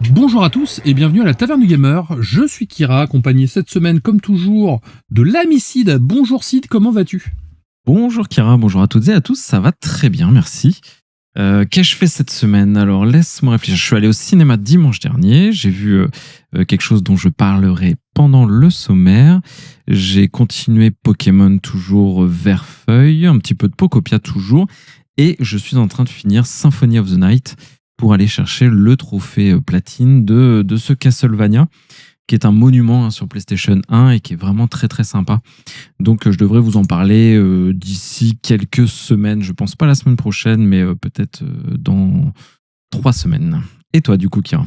Bonjour à tous et bienvenue à la Taverne du Gamer. Je suis Kira, accompagné cette semaine comme toujours de l'ami Sid. Bonjour Sid, comment vas-tu? Bonjour Kira, bonjour à toutes et à tous, ça va très bien, merci. Qu'ai-je fait cette semaine? Alors laisse-moi réfléchir. Je suis allé au cinéma dimanche dernier, j'ai vu quelque chose dont je parlerai pendant le sommaire. J'ai continué Pokémon toujours vert feuille, un petit peu de Pokopia toujours, et je suis en train de finir Symphony of the Night pour aller chercher le trophée platine de ce Castlevania, qui est un monument sur PlayStation 1 et qui est vraiment très très sympa. Donc je devrais vous en parler d'ici quelques semaines. Je pense pas la semaine prochaine, mais peut-être dans 3 semaines. Et toi, du coup, Kira?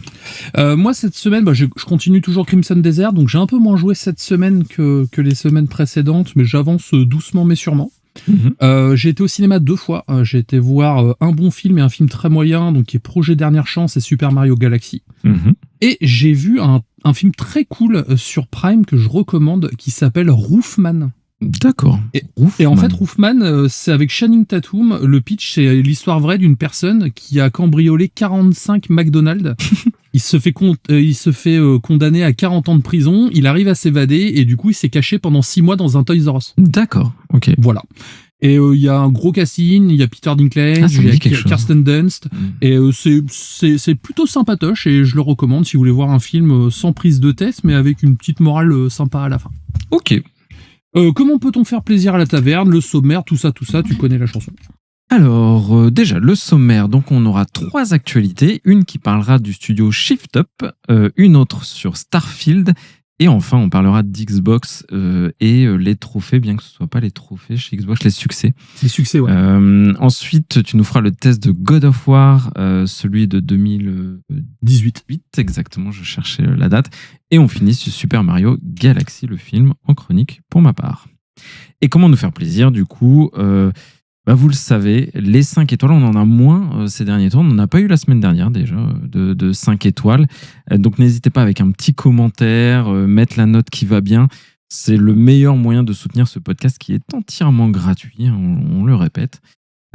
Moi, cette semaine, je continue toujours Crimson Desert, donc j'ai un peu moins joué cette semaine que les semaines précédentes, mais j'avance doucement mais sûrement. J'ai été au cinéma 2 fois. J'ai été voir un bon film et un film très moyen, donc qui est Projet Dernière Chance et Super Mario Galaxy. Et j'ai vu un film très cool sur Prime que je recommande, qui s'appelle Roofman. D'accord. Et en fait, Roofman, c'est avec Channing Tatum. Le pitch, c'est l'histoire vraie d'une personne qui a cambriolé 45 McDonald's. Il se fait condamner à 40 ans de prison. Il arrive à s'évader et du coup, il s'est caché pendant 6 mois dans un Toys R Us. D'accord, ok. Voilà. Et il y a un gros casting, il y a Peter Dinklage, il y a Kirsten Dunst, et c'est plutôt sympatoche et je le recommande si vous voulez voir un film sans prise de tête, mais avec une petite morale sympa à la fin. Ok. Comment peut-on faire plaisir à la taverne? Le sommaire, tout ça, tu connais la chanson. Alors, déjà, le sommaire, donc on aura 3 actualités. Une qui parlera du studio Shift Up, une autre sur Starfield, et enfin, on parlera d'Xbox et les trophées, bien que ce ne soit pas les trophées chez Xbox, les succès. Les succès, ouais. Ensuite, tu nous feras le test de God of War, celui de 2018. Exactement, je cherchais la date. Et on finit sur Super Mario Galaxy, le film, en chronique pour ma part. Et comment nous faire plaisir, du coup vous le savez, les 5 étoiles, on en a moins ces derniers temps. On n'en a pas eu la semaine dernière déjà de 5 étoiles. Donc n'hésitez pas avec un petit commentaire, mettre la note qui va bien. C'est le meilleur moyen de soutenir ce podcast qui est entièrement gratuit, on le répète.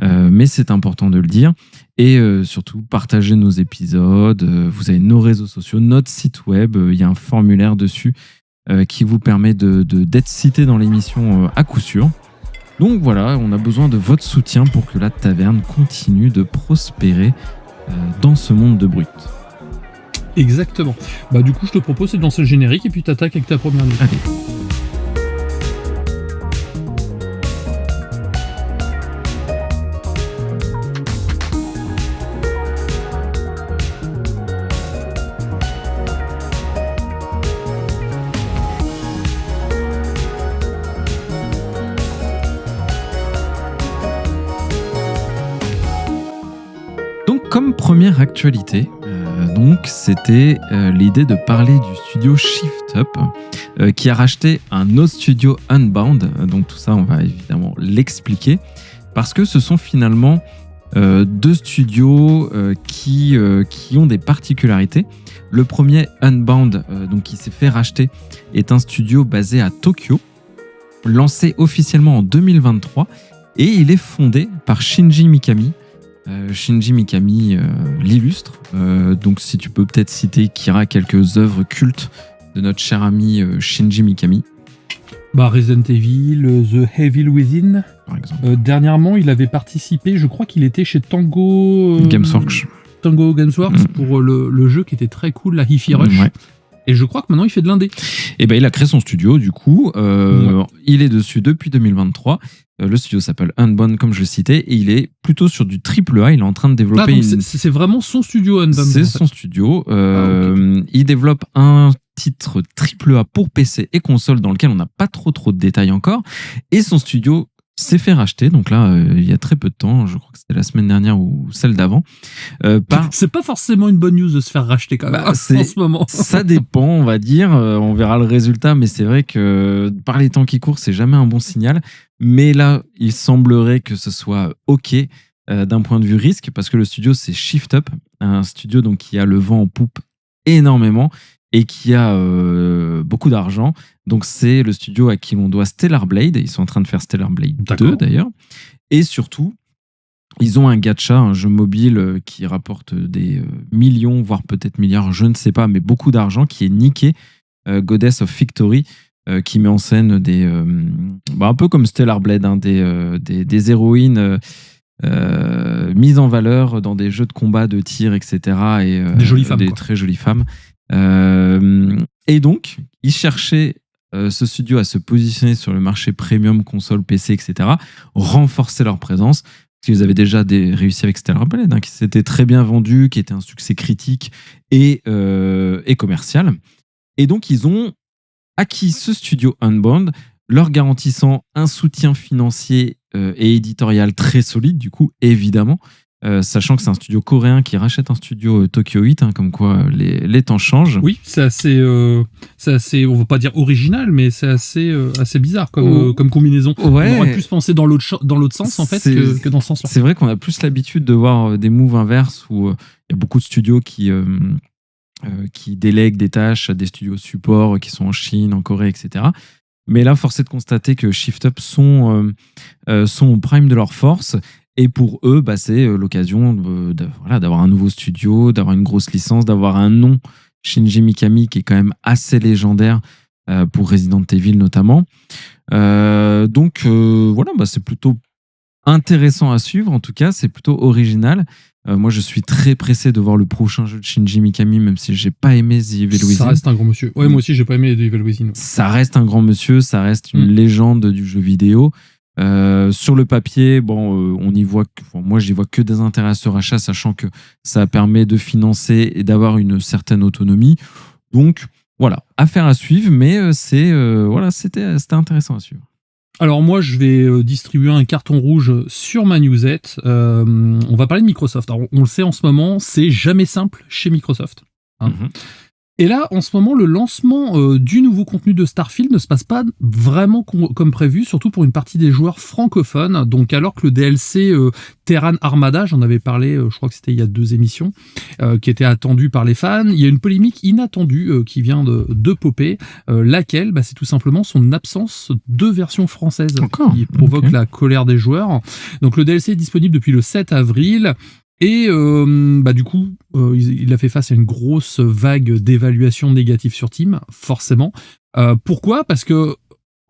Mais c'est important de le dire. Et surtout, partagez nos épisodes. Vous avez nos réseaux sociaux, notre site web. Il y a un formulaire dessus qui vous permet d'être cité dans l'émission à coup sûr. Donc voilà, on a besoin de votre soutien pour que la taverne continue de prospérer dans ce monde de brut. Exactement. Du coup, je te propose de lancer le générique et puis t'attaques avec ta première news. Allez. Comme première actualité, c'était l'idée de parler du studio Shift Up qui a racheté un autre studio Unbound. Donc tout ça, on va évidemment l'expliquer parce que ce sont finalement 2 studios qui ont des particularités. Le premier, Unbound, donc qui s'est fait racheter, est un studio basé à Tokyo, lancé officiellement en 2023 et il est fondé par Shinji Mikami. Shinji Mikami, l'illustre. Donc, si tu peux peut-être citer, Kira, quelques œuvres cultes de notre cher ami Shinji Mikami. Resident Evil, The Evil Within. Par exemple. Dernièrement, il avait participé, je crois qu'il était chez Tango Gameworks. Pour le jeu qui était très cool, la Hi-Fi Rush. Ouais. Et je crois que maintenant, il fait de l'indé. Et il a créé son studio, du coup. Il est dessus depuis 2023. Le studio s'appelle Unbound, comme je le citais, et il est plutôt sur du AAA. Il est en train de développer... C'est vraiment son studio, Unbound. C'est son studio. Okay. Il développe un titre AAA pour PC et console dans lequel on n'a pas trop de détails encore. Et son studio s'est fait racheter, donc là, il y a très peu de temps, je crois que c'était la semaine dernière ou celle d'avant. C'est pas forcément une bonne news de se faire racheter quand même en ce moment. Ça dépend, on va dire, on verra le résultat, mais c'est vrai que par les temps qui courent, c'est jamais un bon signal. Mais là, il semblerait que ce soit OK d'un point de vue risque, parce que le studio, c'est Shift Up, un studio donc, qui a le vent en poupe énormément et qui a beaucoup d'argent. Donc, c'est le studio à qui l'on doit Stellar Blade. Ils sont en train de faire Stellar Blade 2, d'ailleurs. Et surtout, Ils ont un gacha, un jeu mobile qui rapporte des millions, voire peut-être milliards, je ne sais pas, mais beaucoup d'argent, qui est Nikke, Goddess of Victory, qui met en scène un peu comme Stellar Blade, des héroïnes mises en valeur dans des jeux de combat, de tir, etc. Et des jolies femmes. Des très jolies femmes. Et donc, ils cherchaient ce studio à se positionner sur le marché premium, console, PC, etc., renforcer leur présence. Parce qu'ils avaient déjà réussi avec Stellar Blade, qui s'était très bien vendu, qui était un succès critique et commercial. Et donc, ils ont acquis ce studio Unbound, leur garantissant un soutien financier et éditorial très solide, du coup, évidemment, sachant que c'est un studio coréen qui rachète un studio Tokyo 8, comme quoi les temps changent. Oui, c'est assez, on va pas dire original, mais c'est assez bizarre comme combinaison. Ouais. On aurait plus pensé dans l'autre sens, en fait, que dans ce sens-là. C'est vrai qu'on a plus l'habitude de voir des moves inverses où il y a beaucoup de studios qui délèguent des tâches à des studios support qui sont en Chine, en Corée, etc. Mais là, force est de constater que Shift Up sont au prime de leur force. Et pour eux, c'est l'occasion d'avoir un nouveau studio, d'avoir une grosse licence, d'avoir un nom, Shinji Mikami, qui est quand même assez légendaire pour Resident Evil notamment. Donc, c'est plutôt intéressant à suivre. En tout cas, c'est plutôt original. Moi, je suis très pressé de voir le prochain jeu de Shinji Mikami, même si j'ai pas aimé The Evil Within. Ça reste un grand monsieur. Ouais, moi aussi, j'ai pas aimé The Evil Within. Ça reste un grand monsieur, ça reste une légende du jeu vidéo. Sur le papier, moi j'y vois que des intérêts à ce rachat, sachant que ça permet de financer et d'avoir une certaine autonomie. Donc voilà, affaire à suivre, mais c'était intéressant à suivre. Alors moi, je vais distribuer un carton rouge sur ma newsette. On va parler de Microsoft. Alors, on le sait en ce moment, c'est jamais simple chez Microsoft. Et là, en ce moment, le lancement du nouveau contenu de Starfield ne se passe pas vraiment comme prévu, surtout pour une partie des joueurs francophones. Donc, alors que le DLC Terran Armada, j'en avais parlé, je crois que c'était il y a 2 émissions, qui était attendu par les fans, il y a une polémique inattendue qui vient de popper, laquelle, c'est tout simplement son absence de version française qui provoque la colère des joueurs. Donc, le DLC est disponible depuis le 7 avril. Et du coup, il a fait face à une grosse vague d'évaluations négatives sur Steam, forcément. Pourquoi ? Parce que,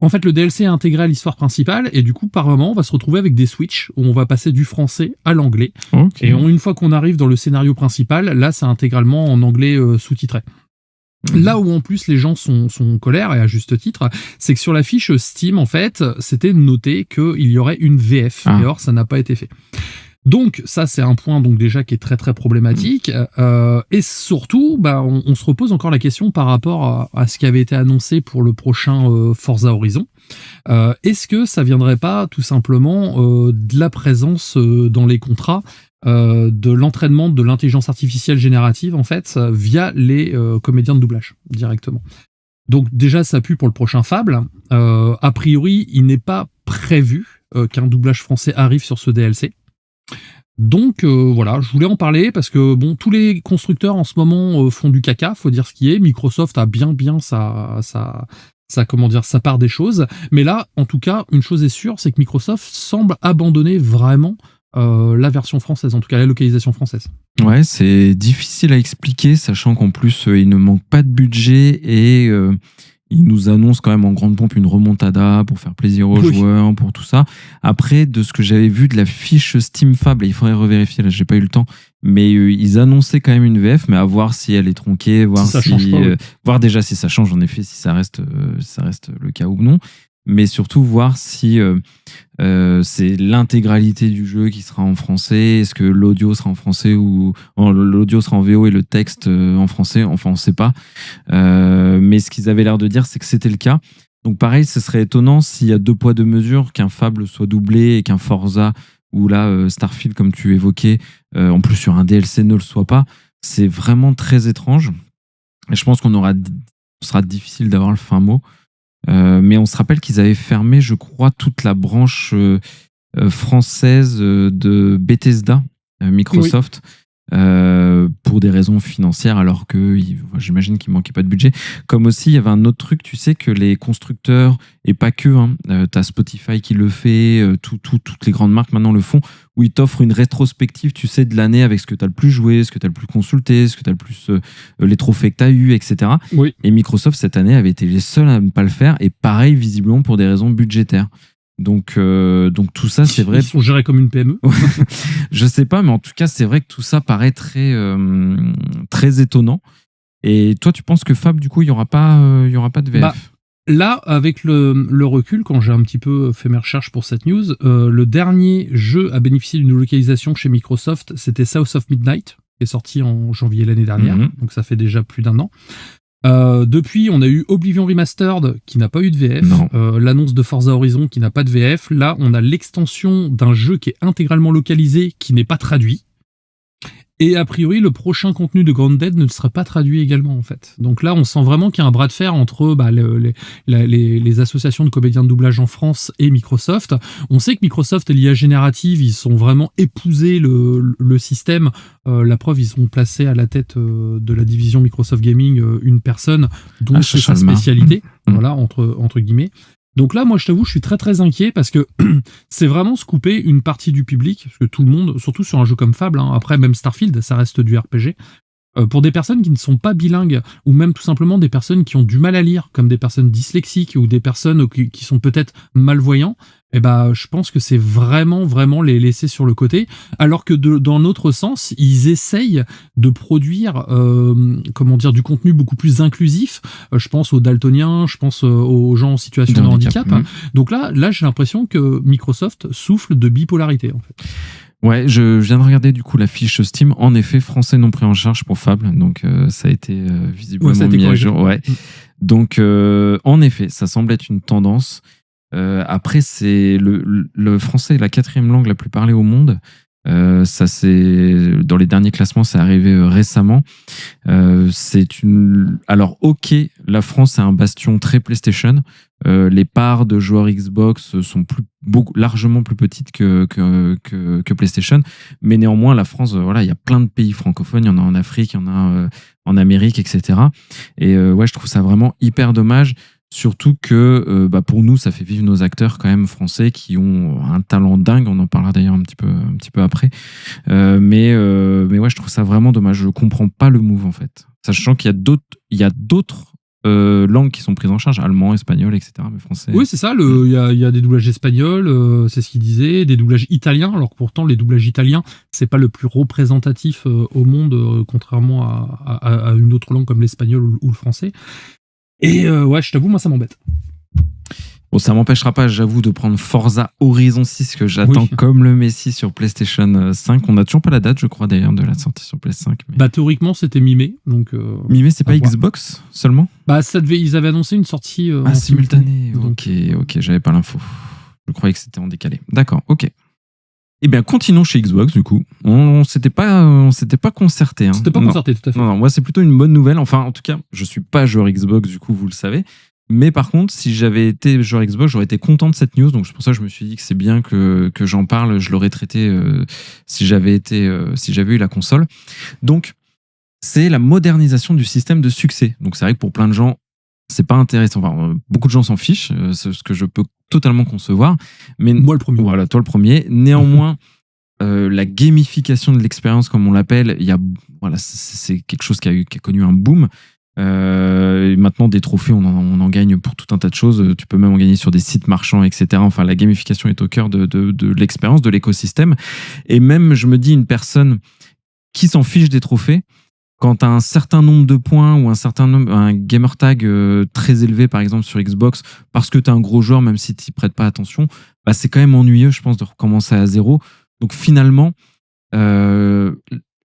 en fait, le DLC est intégré à l'histoire principale, et du coup, par moment, on va se retrouver avec des switches où on va passer du français à l'anglais. Et une fois qu'on arrive dans le scénario principal, là, c'est intégralement en anglais sous-titré. Là où en plus les gens sont en colère, et à juste titre, c'est que sur la fiche Steam, en fait, c'était noté qu'il y aurait une VF, et or ça n'a pas été fait. Donc ça, c'est un point donc déjà qui est très très problématique, et surtout on se repose encore la question par rapport à ce qui avait été annoncé pour le prochain Forza Horizon. Est-ce que ça viendrait pas tout simplement de la présence dans les contrats de l'entraînement de l'intelligence artificielle générative en fait via les comédiens de doublage directement. Donc déjà ça pue pour le prochain Fable. A priori il n'est pas prévu qu'un doublage français arrive sur ce DLC. Donc voilà, je voulais en parler parce que tous les constructeurs en ce moment font du caca, faut dire ce qui est. Microsoft a bien sa part des choses, mais là, en tout cas, une chose est sûre, c'est que Microsoft semble abandonner vraiment la version française, en tout cas la localisation française. Ouais, c'est difficile à expliquer, sachant qu'en plus il ne manque pas de budget et il nous annonce quand même en grande pompe une remontada pour faire plaisir aux joueurs, pour tout ça. Après, de ce que j'avais vu de la fiche Steam Fable, il faudrait revérifier, là j'ai pas eu le temps, mais ils annonçaient quand même une VF, mais à voir si elle est tronquée, voir voir déjà si ça change en effet, si ça reste le cas ou non, mais surtout voir si c'est l'intégralité du jeu qui sera en français, est-ce que l'audio sera en français ou l'audio sera en VO et le texte en français, enfin on sait pas, mais ce qu'ils avaient l'air de dire c'est que c'était le cas. Donc pareil, ce serait étonnant s'il y a 2 poids 2 mesures, qu'un Fable soit doublé et qu'un Forza ou là Starfield comme tu évoquais en plus sur un DLC ne le soit pas. C'est vraiment très étrange et je pense ce sera difficile d'avoir le fin mot. Mais on se rappelle qu'ils avaient fermé, je crois, toute la branche française de Bethesda, Microsoft. pour des raisons financières, alors que j'imagine qu'il manquait pas de budget. Comme aussi, il y avait un autre truc, tu sais, que les constructeurs, et pas que, t'as Spotify qui le fait, toutes les grandes marques maintenant le font, où ils t'offrent une rétrospective, tu sais, de l'année avec ce que tu as le plus joué, ce que tu as le plus consulté, ce que tu as le plus, les trophées que tu as eu, etc. Oui. Et Microsoft, cette année, avait été les seuls à ne pas le faire, et pareil, visiblement, pour des raisons budgétaires. Donc tout ça, c'est vrai. Ils sont gérés comme une PME. Je sais pas, mais en tout cas, c'est vrai que tout ça paraît très, très étonnant. Et toi, tu penses que Fab, du coup, il y aura pas de VF? Là, avec le recul, quand j'ai un petit peu fait mes recherches pour cette news, le dernier jeu à bénéficier d'une localisation chez Microsoft, c'était South of Midnight, qui est sorti en janvier l'année dernière. Donc ça fait déjà plus d'1 an. Depuis, on a eu Oblivion Remastered qui n'a pas eu de VF, l'annonce de Forza Horizon qui n'a pas de VF. Là, on a l'extension d'un jeu qui est intégralement localisé, qui n'est pas traduit. Et a priori, le prochain contenu de Grounded ne sera pas traduit également, en fait. Donc là, on sent vraiment qu'il y a un bras de fer entre les associations de comédiens de doublage en France et Microsoft. On sait que Microsoft et l'IA générative, ils sont vraiment épousés le système. La preuve, ils ont placé à la tête de la division Microsoft Gaming une personne dont c'est sa spécialité, voilà, entre guillemets. Donc là, moi, je t'avoue, je suis très très inquiet parce que c'est vraiment se couper une partie du public, parce que tout le monde, surtout sur un jeu comme Fable, après même Starfield, ça reste du RPG, pour des personnes qui ne sont pas bilingues, ou même tout simplement des personnes qui ont du mal à lire, comme des personnes dyslexiques, ou des personnes qui sont peut-être malvoyants, je pense que c'est vraiment les laisser sur le côté, alors que dans l'autre sens, ils essayent de produire du contenu beaucoup plus inclusif. Je pense aux daltoniens, je pense aux gens en situation de handicap. Donc là, j'ai l'impression que Microsoft souffle de bipolarité, en fait. Ouais, je viens de regarder du coup la fiche Steam. En effet, français non pris en charge pour Fable, donc ça a été visiblement mis à jour. Ouais. Donc en effet, ça semble être une tendance. Après, c'est le français est la 4e langue la plus parlée au monde. Ça, c'est dans les derniers classements, c'est arrivé récemment. Alors, ok, la France est un bastion très PlayStation. Les parts de joueurs Xbox sont largement plus petites que PlayStation, mais néanmoins, la France, voilà, il y a plein de pays francophones. Il y en a en Afrique, il y en a en Amérique, etc. Et ouais, je trouve ça vraiment hyper dommage. Surtout que pour nous, ça fait vivre nos acteurs quand même français qui ont un talent dingue. On en parlera d'ailleurs un petit peu après. Mais ouais, je trouve ça vraiment dommage. Je comprends pas le move en fait. Sachant qu'il y a d'autres langues qui sont prises en charge, allemand, espagnol, etc. Mais français. Oui, c'est ça. Il y a des doublages espagnols, c'est ce qu'il disait, des doublages italiens. Alors que pourtant, les doublages italiens, c'est pas le plus représentatif au monde, contrairement à une autre langue comme l'espagnol ou le français. Et ouais, je t'avoue, moi, ça m'embête. Bon, ça m'empêchera pas, j'avoue, de prendre Forza Horizon 6 que j'attends comme le Messi sur PlayStation 5. On n'a toujours pas la date, je crois, d'ailleurs, de la sortie sur PS5. Mais... théoriquement, c'était mi-mai. Donc, mi-mai, c'est pas Xbox seulement? Ils avaient annoncé une sortie en simultanée. Ok, j'avais pas l'info. Je croyais que c'était en décalé. D'accord, ok. Eh bien, continuons chez Xbox, du coup. On s'était pas concerté. C'était pas concerté, tout à fait. Non, moi, c'est plutôt une bonne nouvelle. Enfin, en tout cas, je suis pas joueur Xbox, du coup, vous le savez. Mais par contre, si j'avais été joueur Xbox, j'aurais été content de cette news. Donc, c'est pour ça que je me suis dit que c'est bien que j'en parle. Je l'aurais traité si j'avais eu la console. Donc, c'est la modernisation du système de succès. Donc, c'est vrai que pour plein de gens, c'est pas intéressant. Enfin, beaucoup de gens s'en fichent, ce que je peux totalement concevoir. Mais moi le premier. Voilà, toi le premier. Néanmoins, la gamification de l'expérience, comme on l'appelle, c'est quelque chose qui a connu un boom. Maintenant, des trophées, on en gagne pour tout un tas de choses. Tu peux même en gagner sur des sites marchands, etc. Enfin, la gamification est au cœur de l'expérience, de l'écosystème. Et même, je me dis, une personne qui s'en fiche des trophées, quand tu as un certain nombre de points ou un gamer tag très élevé, par exemple sur Xbox, parce que tu es un gros joueur, même si tu n'y prêtes pas attention, c'est quand même ennuyeux, je pense, de recommencer à zéro. Donc finalement,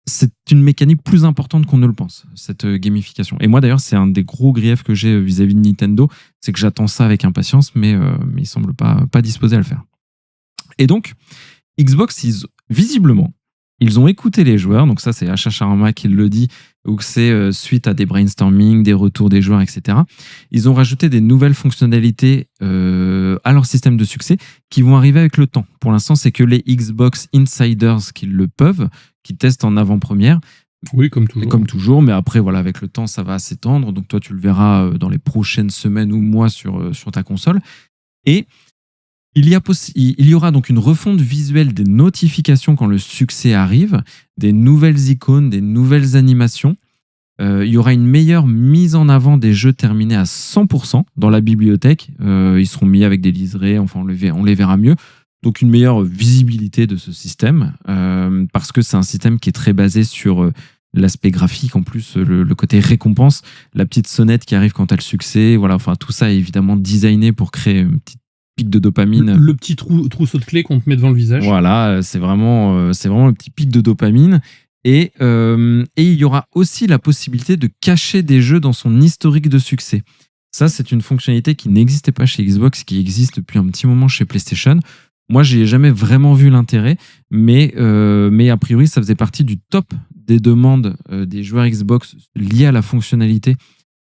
c'est une mécanique plus importante qu'on ne le pense, cette gamification. Et moi, d'ailleurs, c'est un des gros griefs que j'ai vis-à-vis de Nintendo, c'est que j'attends ça avec impatience, mais ils ne semblent pas disposés à le faire. Et donc, Xbox, visiblement, Ils ont écouté les joueurs, donc ça c'est Asha Sharma qui le dit, ou que c'est suite à des brainstorming, des retours des joueurs, etc. Ils ont rajouté des nouvelles fonctionnalités à leur système de succès qui vont arriver avec le temps. Pour l'instant, c'est que les Xbox Insiders qui le peuvent, qui testent en avant-première. Oui, comme toujours. Comme toujours, mais après, voilà, avec le temps, ça va s'étendre. Donc toi, tu le verras dans les prochaines semaines ou mois sur ta console. Et il y aura donc une refonte visuelle des notifications quand le succès arrive, des nouvelles icônes, des nouvelles animations. Il y aura une meilleure mise en avant des jeux terminés à 100% dans la bibliothèque. Ils seront mis avec des liserés, enfin on les verra mieux. Donc une meilleure visibilité de ce système, parce que c'est un système qui est très basé sur l'aspect graphique, en plus le côté récompense, la petite sonnette qui arrive quand tu as le succès. Voilà, enfin, tout ça est évidemment designé pour créer une petite pic de dopamine. Le petit trousseau de clés qu'on te met devant le visage. Voilà, c'est vraiment le petit pic de dopamine. Et il y aura aussi la possibilité de cacher des jeux dans son historique de succès. Ça, c'est une fonctionnalité qui n'existait pas chez Xbox, qui existe depuis un petit moment chez PlayStation. Moi, j'y ai jamais vraiment vu l'intérêt, mais a priori, ça faisait partie du top des demandes des joueurs Xbox liées à la fonctionnalité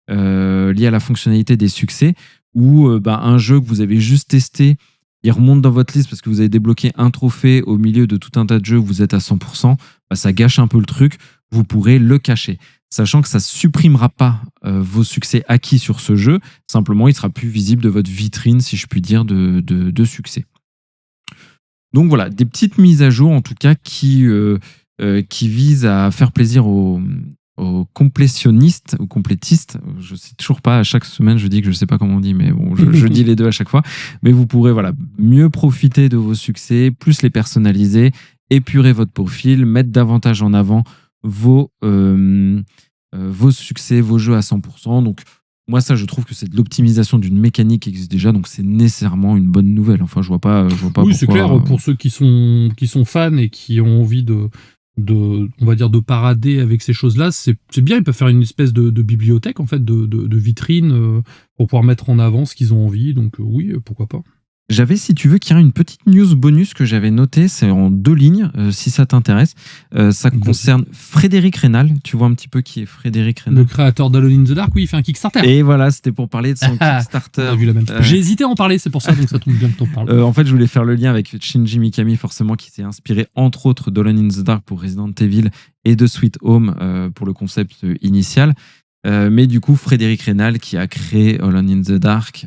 des succès, où un jeu que vous avez juste testé, il remonte dans votre liste parce que vous avez débloqué un trophée au milieu de tout un tas de jeux où vous êtes à 100%, ça gâche un peu le truc, vous pourrez le cacher. Sachant que ça ne supprimera pas vos succès acquis sur ce jeu, simplement il sera plus visible de votre vitrine, si je puis dire, de succès. Donc voilà, des petites mises à jour en tout cas qui visent à faire plaisir aux complétionnistes ou complétistes. Je ne sais toujours pas, à chaque semaine je dis que je ne sais pas comment on dit, mais bon, je dis les deux à chaque fois. Mais vous pourrez mieux profiter de vos succès, plus les personnaliser, épurer votre profil, mettre davantage en avant vos succès, vos jeux à 100%. Donc moi, ça, je trouve que c'est de l'optimisation d'une mécanique qui existe déjà, donc c'est nécessairement une bonne nouvelle. Enfin, je vois pas oui, pourquoi. C'est clair, pour ceux qui sont fans et qui ont envie on va dire, de parader avec ces choses-là, c'est bien. Ils peuvent faire une espèce de bibliothèque, en fait, de vitrine pour pouvoir mettre en avant ce qu'ils ont envie. Donc oui, pourquoi pas. J'avais, si tu veux, qu'il y a une petite news bonus que j'avais notée, c'est en 2 lignes, si ça t'intéresse. Ça concerne Frédéric Reynal. Tu vois un petit peu qui est Frédéric Reynal? Le créateur d'Alone in the Dark, oui, il fait un Kickstarter. Et voilà, c'était pour parler de son Kickstarter. On a vu la même. J'ai hésité à en parler, c'est pour ça, donc ça tombe bien que t'en parles. En fait, je voulais faire le lien avec Shinji Mikami, forcément, qui s'est inspiré, entre autres, d'Alone in the Dark pour Resident Evil et de Sweet Home pour le concept initial. Mais du coup, Frédéric Reynal, qui a créé Alone in the Dark,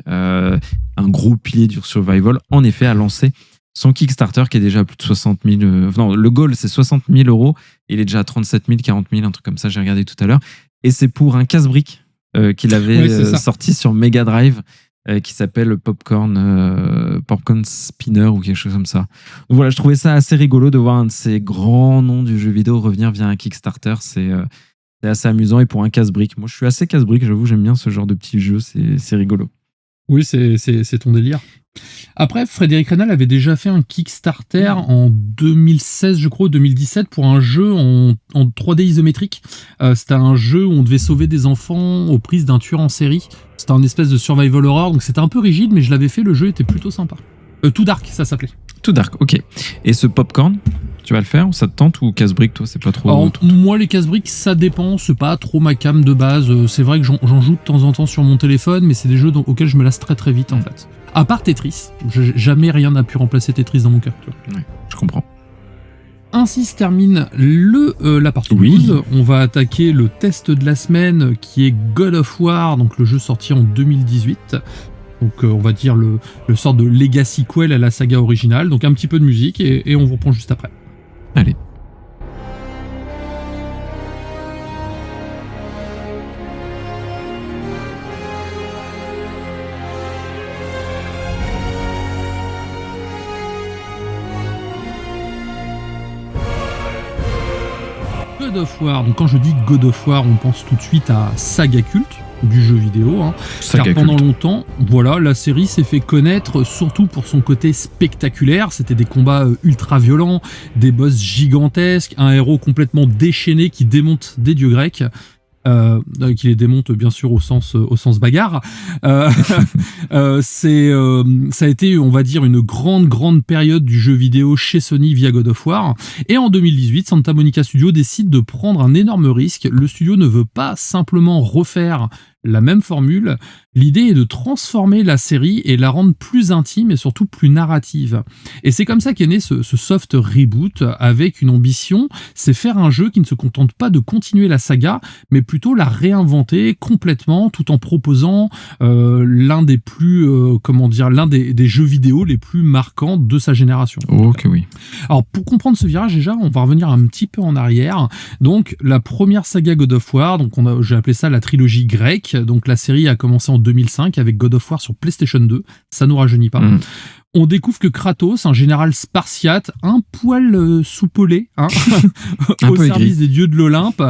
un gros pilier du survival, en effet, a lancé son Kickstarter qui est déjà à plus de 60 000. Non, le goal, c'est 60 000 €. Il est déjà à 37 000, 40 000, un truc comme ça, j'ai regardé tout à l'heure. Et c'est pour un casse-brique qu'il avait sorti sur Mega Drive, qui s'appelle Popcorn Spinner ou quelque chose comme ça. Donc voilà, je trouvais ça assez rigolo de voir un de ces grands noms du jeu vidéo revenir via un Kickstarter. C'est assez amusant, et pour un casse-brique. Moi, je suis assez casse-brique, j'avoue, j'aime bien ce genre de petits jeux, c'est rigolo. Oui, c'est ton délire. Après, Frédéric Reynal avait déjà fait un Kickstarter en 2016, je crois, ou 2017, pour un jeu en 3D isométrique. C'était un jeu où on devait sauver des enfants aux prises d'un tueur en série. C'était un espèce de survival horror, donc c'était un peu rigide, mais je l'avais fait, le jeu était plutôt sympa. Too Dark, ça s'appelait. Too Dark, ok. Et ce Popcorn, tu vas le faire? Ça te tente, ou casse-brique, toi, c'est pas trop? Alors, moi, les casse-briques, ça dépend, c'est pas trop ma cam de base. C'est vrai que j'en joue de temps en temps sur mon téléphone, mais c'est des jeux auxquels je me lasse très très vite, en fait. À part Tetris, jamais rien n'a pu remplacer Tetris dans mon cœur. Ouais, je comprends. Ainsi se termine la partie 12. On va attaquer le test de la semaine, qui est God of War, donc le jeu sorti en 2018. Donc on va dire le sort de legacy sequel à la saga originale. Donc un petit peu de musique et on vous reprend juste après. Allez. God of War, donc quand je dis God of War, on pense tout de suite à saga culte du jeu vidéo, car pendant longtemps, voilà, la série s'est fait connaître surtout pour son côté spectaculaire. C'était des combats ultra violents, des boss gigantesques, un héros complètement déchaîné qui démonte des dieux grecs. qui les démonte bien sûr au sens bagarre. Ça a été, on va dire, une grande période du jeu vidéo chez Sony via God of War. Et en 2018, Santa Monica Studio décide de prendre un énorme risque. Le studio ne veut pas simplement refaire la même formule. L'idée est de transformer la série et la rendre plus intime et surtout plus narrative. Et c'est comme ça qu'est né ce soft reboot avec une ambition, c'est faire un jeu qui ne se contente pas de continuer la saga, mais plutôt la réinventer complètement tout en proposant l'un des jeux vidéo les plus marquants de sa génération. Ok, oui. Alors pour comprendre ce virage déjà, on va revenir un petit peu en arrière. Donc la première saga God of War, donc j'ai appelé ça la trilogie grecque. Donc la série a commencé en 2005 avec God of War sur PlayStation 2, ça nous rajeunit pas. On découvre que Kratos, un général spartiate, un poil soupolé, au service des dieux de l'Olympe,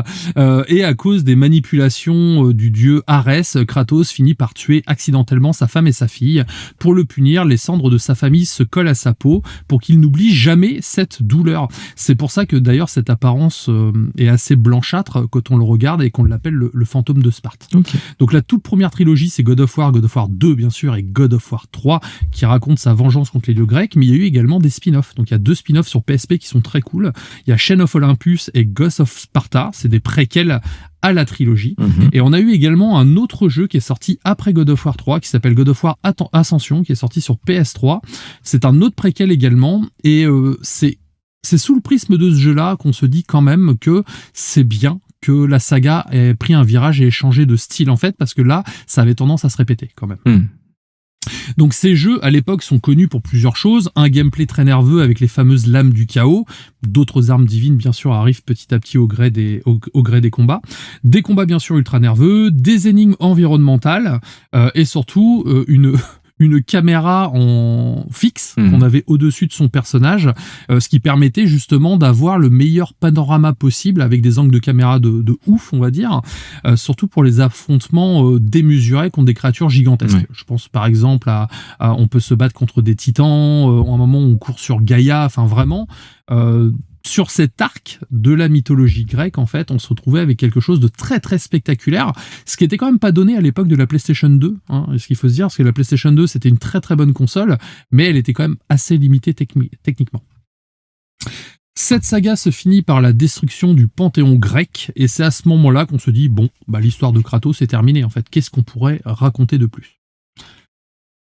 et à cause des manipulations du dieu Arès, Kratos finit par tuer accidentellement sa femme et sa fille. Pour le punir, les cendres de sa famille se collent à sa peau pour qu'il n'oublie jamais cette douleur. C'est pour ça que d'ailleurs cette apparence est assez blanchâtre quand on le regarde et qu'on l'appelle le fantôme de Sparte. Okay. Donc la toute première trilogie, c'est God of War 2 bien sûr, et God of War 3 qui raconte sa vengeance contre les dieux grecs, mais il y a eu également des spin-offs. Donc il y a 2 spin-offs sur PSP qui sont très cool. Il y a Chain of Olympus et Ghost of Sparta, c'est des préquels à la trilogie. Et on a eu également un autre jeu qui est sorti après God of War 3, qui s'appelle God of War Ascension, qui est sorti sur PS3. C'est un autre préquel également, et c'est sous le prisme de ce jeu-là qu'on se dit quand même que c'est bien que la saga ait pris un virage et ait changé de style, en fait, parce que là, ça avait tendance à se répéter quand même. Donc ces jeux, à l'époque, sont connus pour plusieurs choses. Un gameplay très nerveux avec les fameuses lames du chaos. D'autres armes divines, bien sûr, arrivent petit à petit au gré des combats. Des combats, bien sûr, ultra nerveux. Des énigmes environnementales. Et surtout, une caméra en fixe qu'on avait au-dessus de son personnage, ce qui permettait justement d'avoir le meilleur panorama possible avec des angles de caméra de ouf, on va dire, surtout pour les affrontements démesurés contre des créatures gigantesques. Ouais. Je pense par exemple à on peut se battre contre des titans, à un moment on court sur Gaïa, enfin vraiment... sur cet arc de la mythologie grecque, en fait, on se retrouvait avec quelque chose de très très spectaculaire, ce qui était quand même pas donné à l'époque de la PlayStation 2, ce qu'il faut se dire, parce que la PlayStation 2 c'était une très très bonne console, mais elle était quand même assez limitée techniquement. Cette saga se finit par la destruction du panthéon grec, et c'est à ce moment-là qu'on se dit, bon, l'histoire de Kratos est terminée, en fait, qu'est-ce qu'on pourrait raconter de plus ?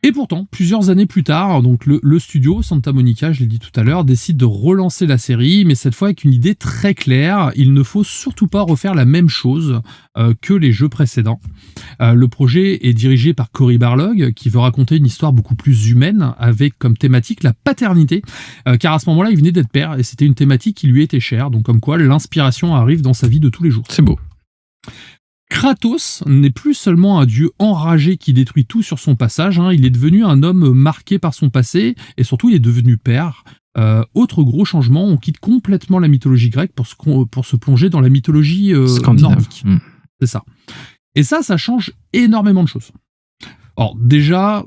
Et pourtant, plusieurs années plus tard, donc le studio, Santa Monica, je l'ai dit tout à l'heure, décide de relancer la série, mais cette fois avec une idée très claire, il ne faut surtout pas refaire la même chose que les jeux précédents. Le projet est dirigé par Cory Barlog, qui veut raconter une histoire beaucoup plus humaine, avec comme thématique la paternité, car à ce moment-là, il venait d'être père, et c'était une thématique qui lui était chère, donc comme quoi l'inspiration arrive dans sa vie de tous les jours. C'est beau. Kratos n'est plus seulement un dieu enragé qui détruit tout sur son passage, il est devenu un homme marqué par son passé, et surtout il est devenu père. Autre gros changement, on quitte complètement la mythologie grecque pour se plonger dans la mythologie nordique. C'est ça. Et ça change énormément de choses. Alors déjà,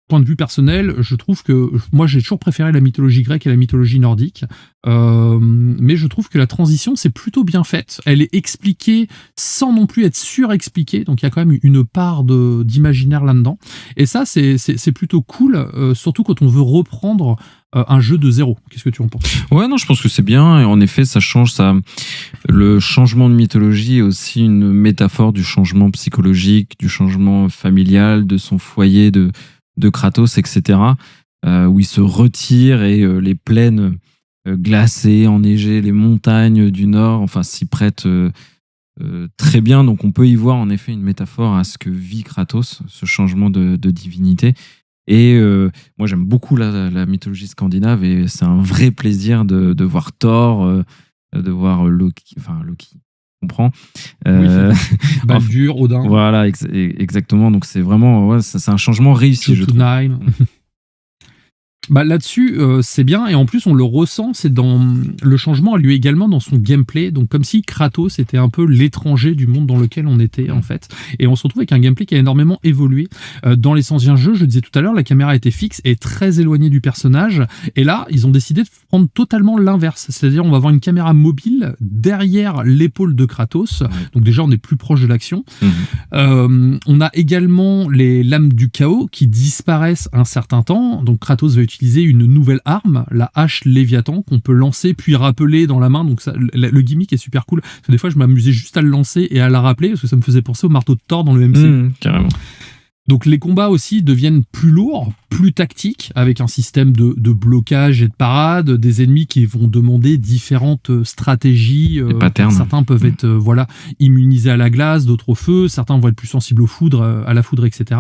point de vue personnel, je trouve que moi j'ai toujours préféré la mythologie grecque à la mythologie nordique, mais je trouve que la transition c'est plutôt bien faite. Elle est expliquée sans non plus être surexpliquée, donc il y a quand même une part d'imaginaire là-dedans. Et ça c'est plutôt cool, surtout quand on veut reprendre un jeu de zéro. Qu'est-ce que tu en penses ? Ouais, non, je pense que c'est bien. Et en effet, ça change. Le changement de mythologie est aussi une métaphore du changement psychologique, du changement familial, de son foyer, de Kratos, etc., où il se retire et les plaines glacées, enneigées, les montagnes du nord, enfin, s'y prêtent très bien. Donc, on peut y voir en effet une métaphore à ce que vit Kratos, ce changement de divinité. Et moi, j'aime beaucoup la mythologie scandinave et c'est un vrai plaisir de voir Thor, de voir Loki, on comprend. Baldur, Odin. Voilà, exactement. Donc c'est vraiment, c'est un changement réussi, je trouve. Bah là-dessus, c'est bien, et en plus on le ressent, c'est dans le changement a lieu également dans son gameplay, donc comme si Kratos était un peu l'étranger du monde dans lequel on était en fait, et on se retrouve avec un gameplay qui a énormément évolué. Dans les anciens jeux, je disais tout à l'heure, la caméra était fixe et très éloignée du personnage, et là ils ont décidé de prendre totalement l'inverse, c'est-à-dire on va avoir une caméra mobile derrière l'épaule de Kratos, donc déjà on est plus proche de l'action. On a également les lames du chaos qui disparaissent un certain temps, donc Kratos va utiliser une nouvelle arme, la hache Léviathan, qu'on peut lancer puis rappeler dans la main, donc ça, le gimmick est super cool, parce que des fois je m'amusais juste à le lancer et à la rappeler, parce que ça me faisait penser au marteau de Thor dans le MCU. Carrément. Donc les combats aussi deviennent plus lourds, plus tactiques, avec un système de blocage et de parade, des ennemis qui vont demander différentes stratégies. Certains peuvent être immunisés à la glace, d'autres au feu, certains vont être plus sensibles à la foudre, etc.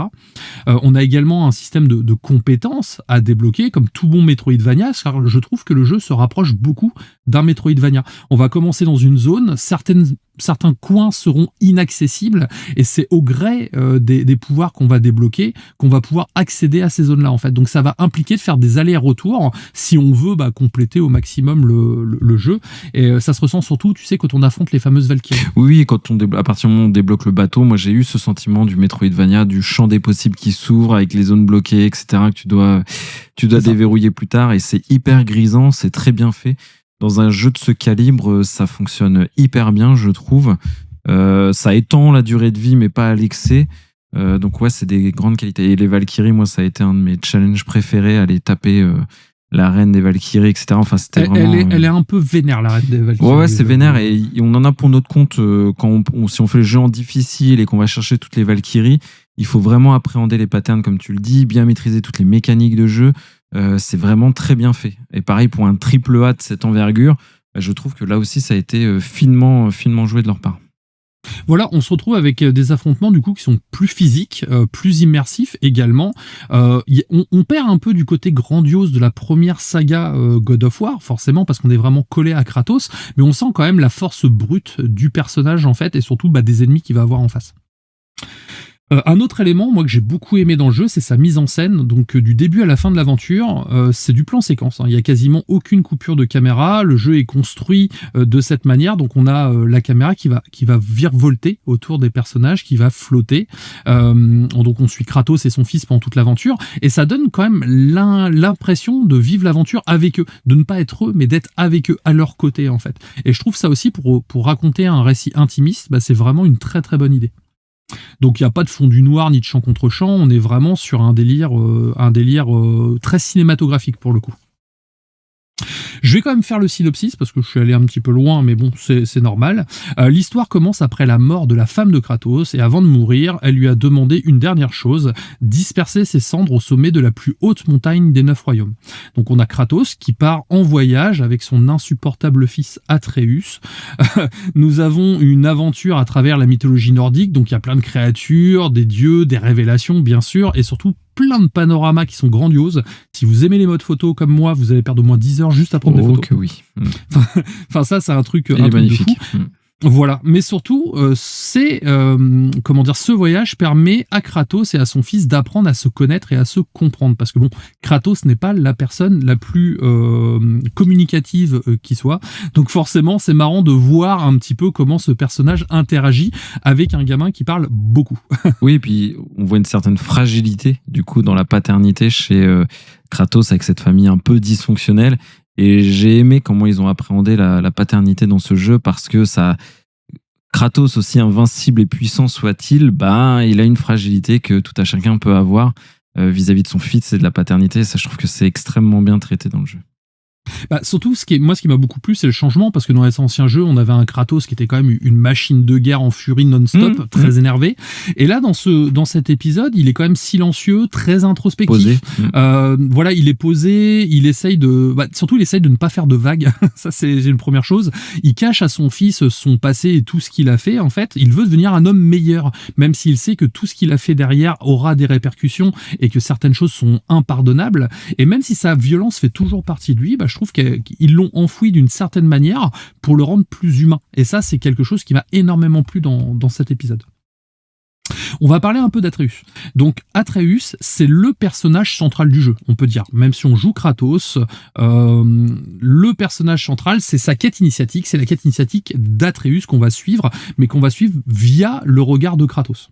On a également un système de compétences à débloquer, comme tout bon Metroidvania, car je trouve que le jeu se rapproche beaucoup d'un Metroidvania. On va commencer dans une zone, certains coins seront inaccessibles, et c'est au gré des pouvoirs qu'on va débloquer qu'on va pouvoir accéder à ces zones-là en fait. Donc ça va impliquer de faire des allers-retours si on veut compléter au maximum le jeu, et ça se ressent surtout, tu sais, quand on affronte les fameuses Valkyries. Oui, quand à partir du moment où on débloque le bateau, moi j'ai eu ce sentiment du Metroidvania, du champ des possibles qui s'ouvre avec les zones bloquées, etc., que tu dois déverrouiller plus tard, et c'est hyper grisant, c'est très bien fait. Dans un jeu de ce calibre, ça fonctionne hyper bien, je trouve. Ça étend la durée de vie, mais pas à l'excès. Donc ouais, c'est des grandes qualités. Et les Valkyries, moi, ça a été un de mes challenges préférés, aller taper la reine des Valkyries, etc. Enfin, c'était vraiment... Elle est un peu vénère, la reine des Valkyries. Ouais, c'est vénère, et on en a pour notre compte si on fait le jeu en difficile et qu'on va chercher toutes les Valkyries. Il faut vraiment appréhender les patterns, comme tu le dis, bien maîtriser toutes les mécaniques de jeu. C'est vraiment très bien fait. Et pareil, pour un triple A de cette envergure, je trouve que là aussi, ça a été finement joué de leur part. Voilà, on se retrouve avec des affrontements du coup qui sont plus physiques, plus immersifs également. On perd un peu du côté grandiose de la première saga God of War, forcément, parce qu'on est vraiment collé à Kratos, mais on sent quand même la force brute du personnage en fait, et surtout des ennemis qu'il va avoir en face. Un autre élément, moi, que j'ai beaucoup aimé dans le jeu, c'est sa mise en scène. Donc, du début à la fin de l'aventure, c'est du plan séquence. Il y a quasiment aucune coupure de caméra. Le jeu est construit de cette manière. Donc, on a la caméra qui va virevolter autour des personnages, qui va flotter. Donc, on suit Kratos et son fils pendant toute l'aventure. Et ça donne quand même l'impression de vivre l'aventure avec eux. De ne pas être eux, mais d'être avec eux, à leur côté, en fait. Et je trouve ça aussi, pour raconter un récit intimiste, c'est vraiment une très très bonne idée. Donc il n'y a pas de fond du noir ni de chant contre chant, on est vraiment sur un délire très cinématographique pour le coup. Je vais quand même faire le synopsis parce que je suis allé un petit peu loin, mais bon, c'est normal. L'histoire commence après la mort de la femme de Kratos, et avant de mourir, elle lui a demandé une dernière chose, disperser ses cendres au sommet de la plus haute montagne des 9 royaumes. Donc on a Kratos qui part en voyage avec son insupportable fils Atreus. Nous avons une aventure à travers la mythologie nordique, donc il y a plein de créatures, des dieux, des révélations bien sûr, et surtout plein de panoramas qui sont grandioses. Si vous aimez les modes photo comme moi, vous allez perdre au moins 10 heures juste à prendre des photos. Que oui. Enfin, ça, c'est un truc magnifique. De fou. Voilà, mais surtout, ce voyage permet à Kratos et à son fils d'apprendre à se connaître et à se comprendre, parce que bon, Kratos n'est pas la personne la plus communicative qui soit, donc forcément, c'est marrant de voir un petit peu comment ce personnage interagit avec un gamin qui parle beaucoup. Oui, et puis on voit une certaine fragilité du coup dans la paternité chez Kratos avec cette famille un peu dysfonctionnelle. Et j'ai aimé comment ils ont appréhendé la paternité dans ce jeu, parce que Kratos, aussi invincible et puissant soit-il, il a une fragilité que tout à chacun peut avoir vis-à-vis de son fils et de la paternité. Ça, je trouve que c'est extrêmement bien traité dans le jeu. Surtout, ce qui m'a beaucoup plu, c'est le changement, parce que dans les anciens jeux, on avait un Kratos qui était quand même une machine de guerre en furie non-stop, très énervé. Et là, dans cet épisode, il est quand même silencieux, très introspectif. Voilà, il est posé, il essaye surtout, il essaye de ne pas faire de vagues. Ça, c'est une première chose. Il cache à son fils son passé et tout ce qu'il a fait. En fait, il veut devenir un homme meilleur, même s'il sait que tout ce qu'il a fait derrière aura des répercussions et que certaines choses sont impardonnables. Et même si sa violence fait toujours partie de lui, je trouve qu'ils l'ont enfoui d'une certaine manière pour le rendre plus humain. Et ça, c'est quelque chose qui m'a énormément plu dans cet épisode. On va parler un peu d'Atreus. Donc Atreus, c'est le personnage central du jeu, on peut dire. Même si on joue Kratos, le personnage central, c'est sa quête initiatique, c'est la quête initiatique d'Atreus qu'on va suivre, mais qu'on va suivre via le regard de Kratos.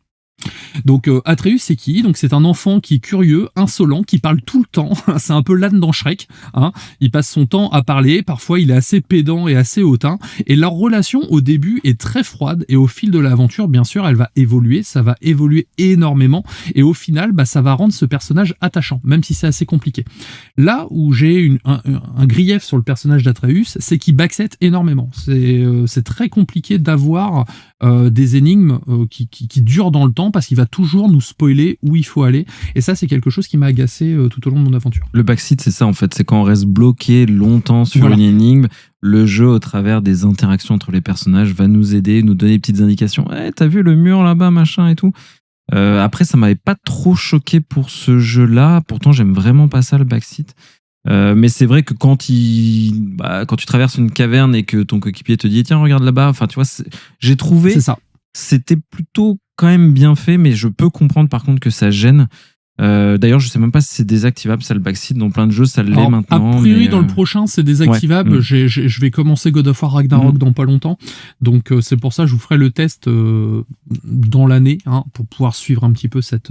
Donc Atreus, c'est qui ? Donc c'est un enfant qui est curieux, insolent, qui parle tout le temps. C'est un peu l'âne dans Shrek. Hein. Il passe son temps à parler. Parfois, il est assez pédant et assez hautain. Et leur relation au début est très froide. Et au fil de l'aventure, bien sûr, elle va évoluer. Ça va évoluer énormément. Et au final, ça va rendre ce personnage attachant, même si c'est assez compliqué. Là où j'ai un grief sur le personnage d'Atreus, c'est qu'il backset énormément. C'est très compliqué d'avoir des énigmes qui durent dans le temps, parce qu'il va toujours nous spoiler où il faut aller, et ça c'est quelque chose qui m'a agacé tout au long de mon aventure. Le backseat, c'est ça en fait, c'est quand on reste bloqué longtemps sur une énigme, le jeu au travers des interactions entre les personnages va nous aider, nous donner des petites indications. T'as vu le mur là-bas, machin et tout. Après ça m'avait pas trop choqué pour ce jeu-là, pourtant j'aime vraiment pas ça le backseat. Mais c'est vrai que quand tu traverses une caverne et que ton coéquipier te dit tiens regarde là-bas, enfin tu vois, j'ai trouvé c'était plutôt quand même bien fait, mais je peux comprendre par contre que ça gêne. D'ailleurs, je sais même pas si c'est désactivable, ça, le backseat. Dans plein de jeux, ça l'est maintenant. A priori, dans le prochain, c'est désactivable. Ouais. Je vais commencer God of War Ragnarok dans pas longtemps. Donc, c'est pour ça que je vous ferai le test dans l'année, pour pouvoir suivre un petit peu cette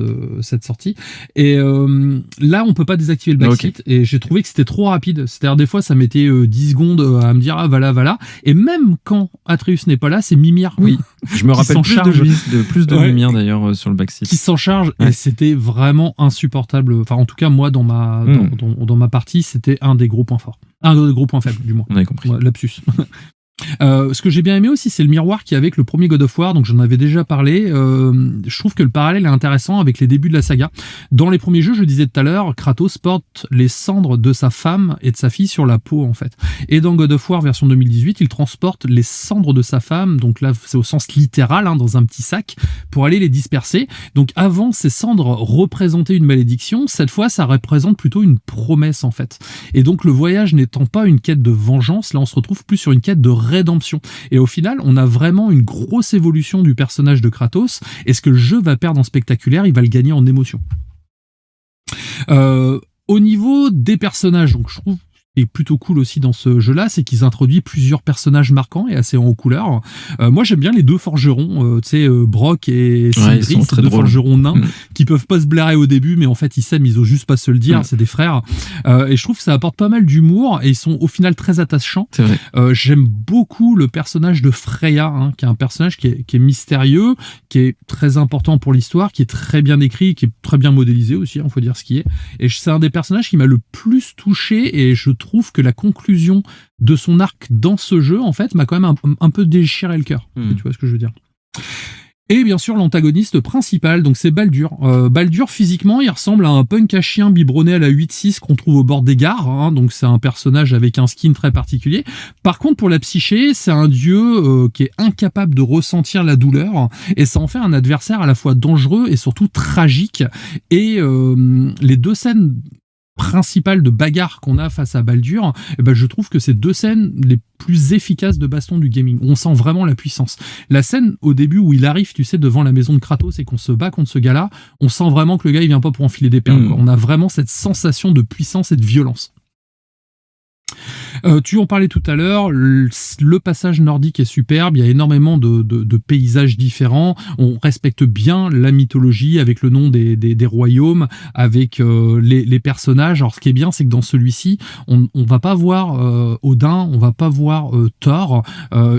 sortie. Et là, on peut pas désactiver le backseat. Okay. Et j'ai trouvé que c'était trop rapide. C'est-à-dire, des fois, ça mettait 10 secondes à me dire, voilà. Et même quand Atreus n'est pas là, c'est Mimir. Oui. Je me rappelle plus de Mimir, d'ailleurs, sur le backseat. Qui s'en charge. Ouais. Et c'était vraiment insupportable. Enfin, en tout cas, moi, dans ma partie, c'était un des gros points forts. Un des gros points faibles, du moins. On avait compris. Ouais, lapsus. Ce que j'ai bien aimé aussi, c'est le miroir qu'il y a avec le premier God of War, donc j'en avais déjà parlé. Je trouve que le parallèle est intéressant avec les débuts de la saga. Dans les premiers jeux, je disais tout à l'heure, Kratos porte les cendres de sa femme et de sa fille sur la peau, en fait. Et dans God of War version 2018, il transporte les cendres de sa femme, donc là c'est au sens littéral, dans un petit sac, pour aller les disperser. Donc avant, ces cendres représentaient une malédiction, cette fois ça représente plutôt une promesse, en fait. Et donc le voyage n'étant pas une quête de vengeance, là on se retrouve plus sur une quête de rédemption. Et au final, on a vraiment une grosse évolution du personnage de Kratos, et ce que le jeu va perdre en spectaculaire, il va le gagner en émotion. Au niveau des personnages, donc je trouve est plutôt cool aussi dans ce jeu-là, c'est qu'ils introduisent plusieurs personnages marquants et assez en couleur. Moi, j'aime bien les deux forgerons, Brock et Sindri, ces deux forgerons nains qui peuvent pas se blairer au début, mais en fait, ils s'aiment, ils osent juste pas se le dire, c'est des frères. Et je trouve que ça apporte pas mal d'humour et ils sont au final très attachants. C'est vrai. J'aime beaucoup le personnage de Freya, qui est un personnage qui est mystérieux, qui est très important pour l'histoire, qui est très bien écrit, qui est très bien modélisé aussi, faut dire ce qui est. Et c'est un des personnages qui m'a le plus touché, et je trouve que la conclusion de son arc dans ce jeu, en fait, m'a quand même un peu déchiré le cœur. Tu vois ce que je veux dire. Et bien sûr, l'antagoniste principal, donc c'est Baldur. Baldur, physiquement, il ressemble à un punk à chien biberonné à la 8-6 qu'on trouve au bord des gares. Donc c'est un personnage avec un skin très particulier. Par contre, pour la psyché, c'est un dieu qui est incapable de ressentir la douleur. Et ça en fait un adversaire à la fois dangereux et surtout tragique. Et les deux scènes principale de bagarre qu'on a face à Baldur, je trouve que c'est deux scènes les plus efficaces de baston du gaming. On sent vraiment la puissance. La scène au début où il arrive, tu sais, devant la maison de Kratos et qu'on se bat contre ce gars-là, on sent vraiment que le gars il vient pas pour enfiler des perles. On a vraiment cette sensation de puissance et de violence. Tu en parlais tout à l'heure, le passage nordique est superbe, il y a énormément de paysages différents, on respecte bien la mythologie avec le nom des royaumes, avec les personnages. Alors ce qui est bien, c'est que dans celui-ci, on va pas voir Odin, on va pas voir Thor,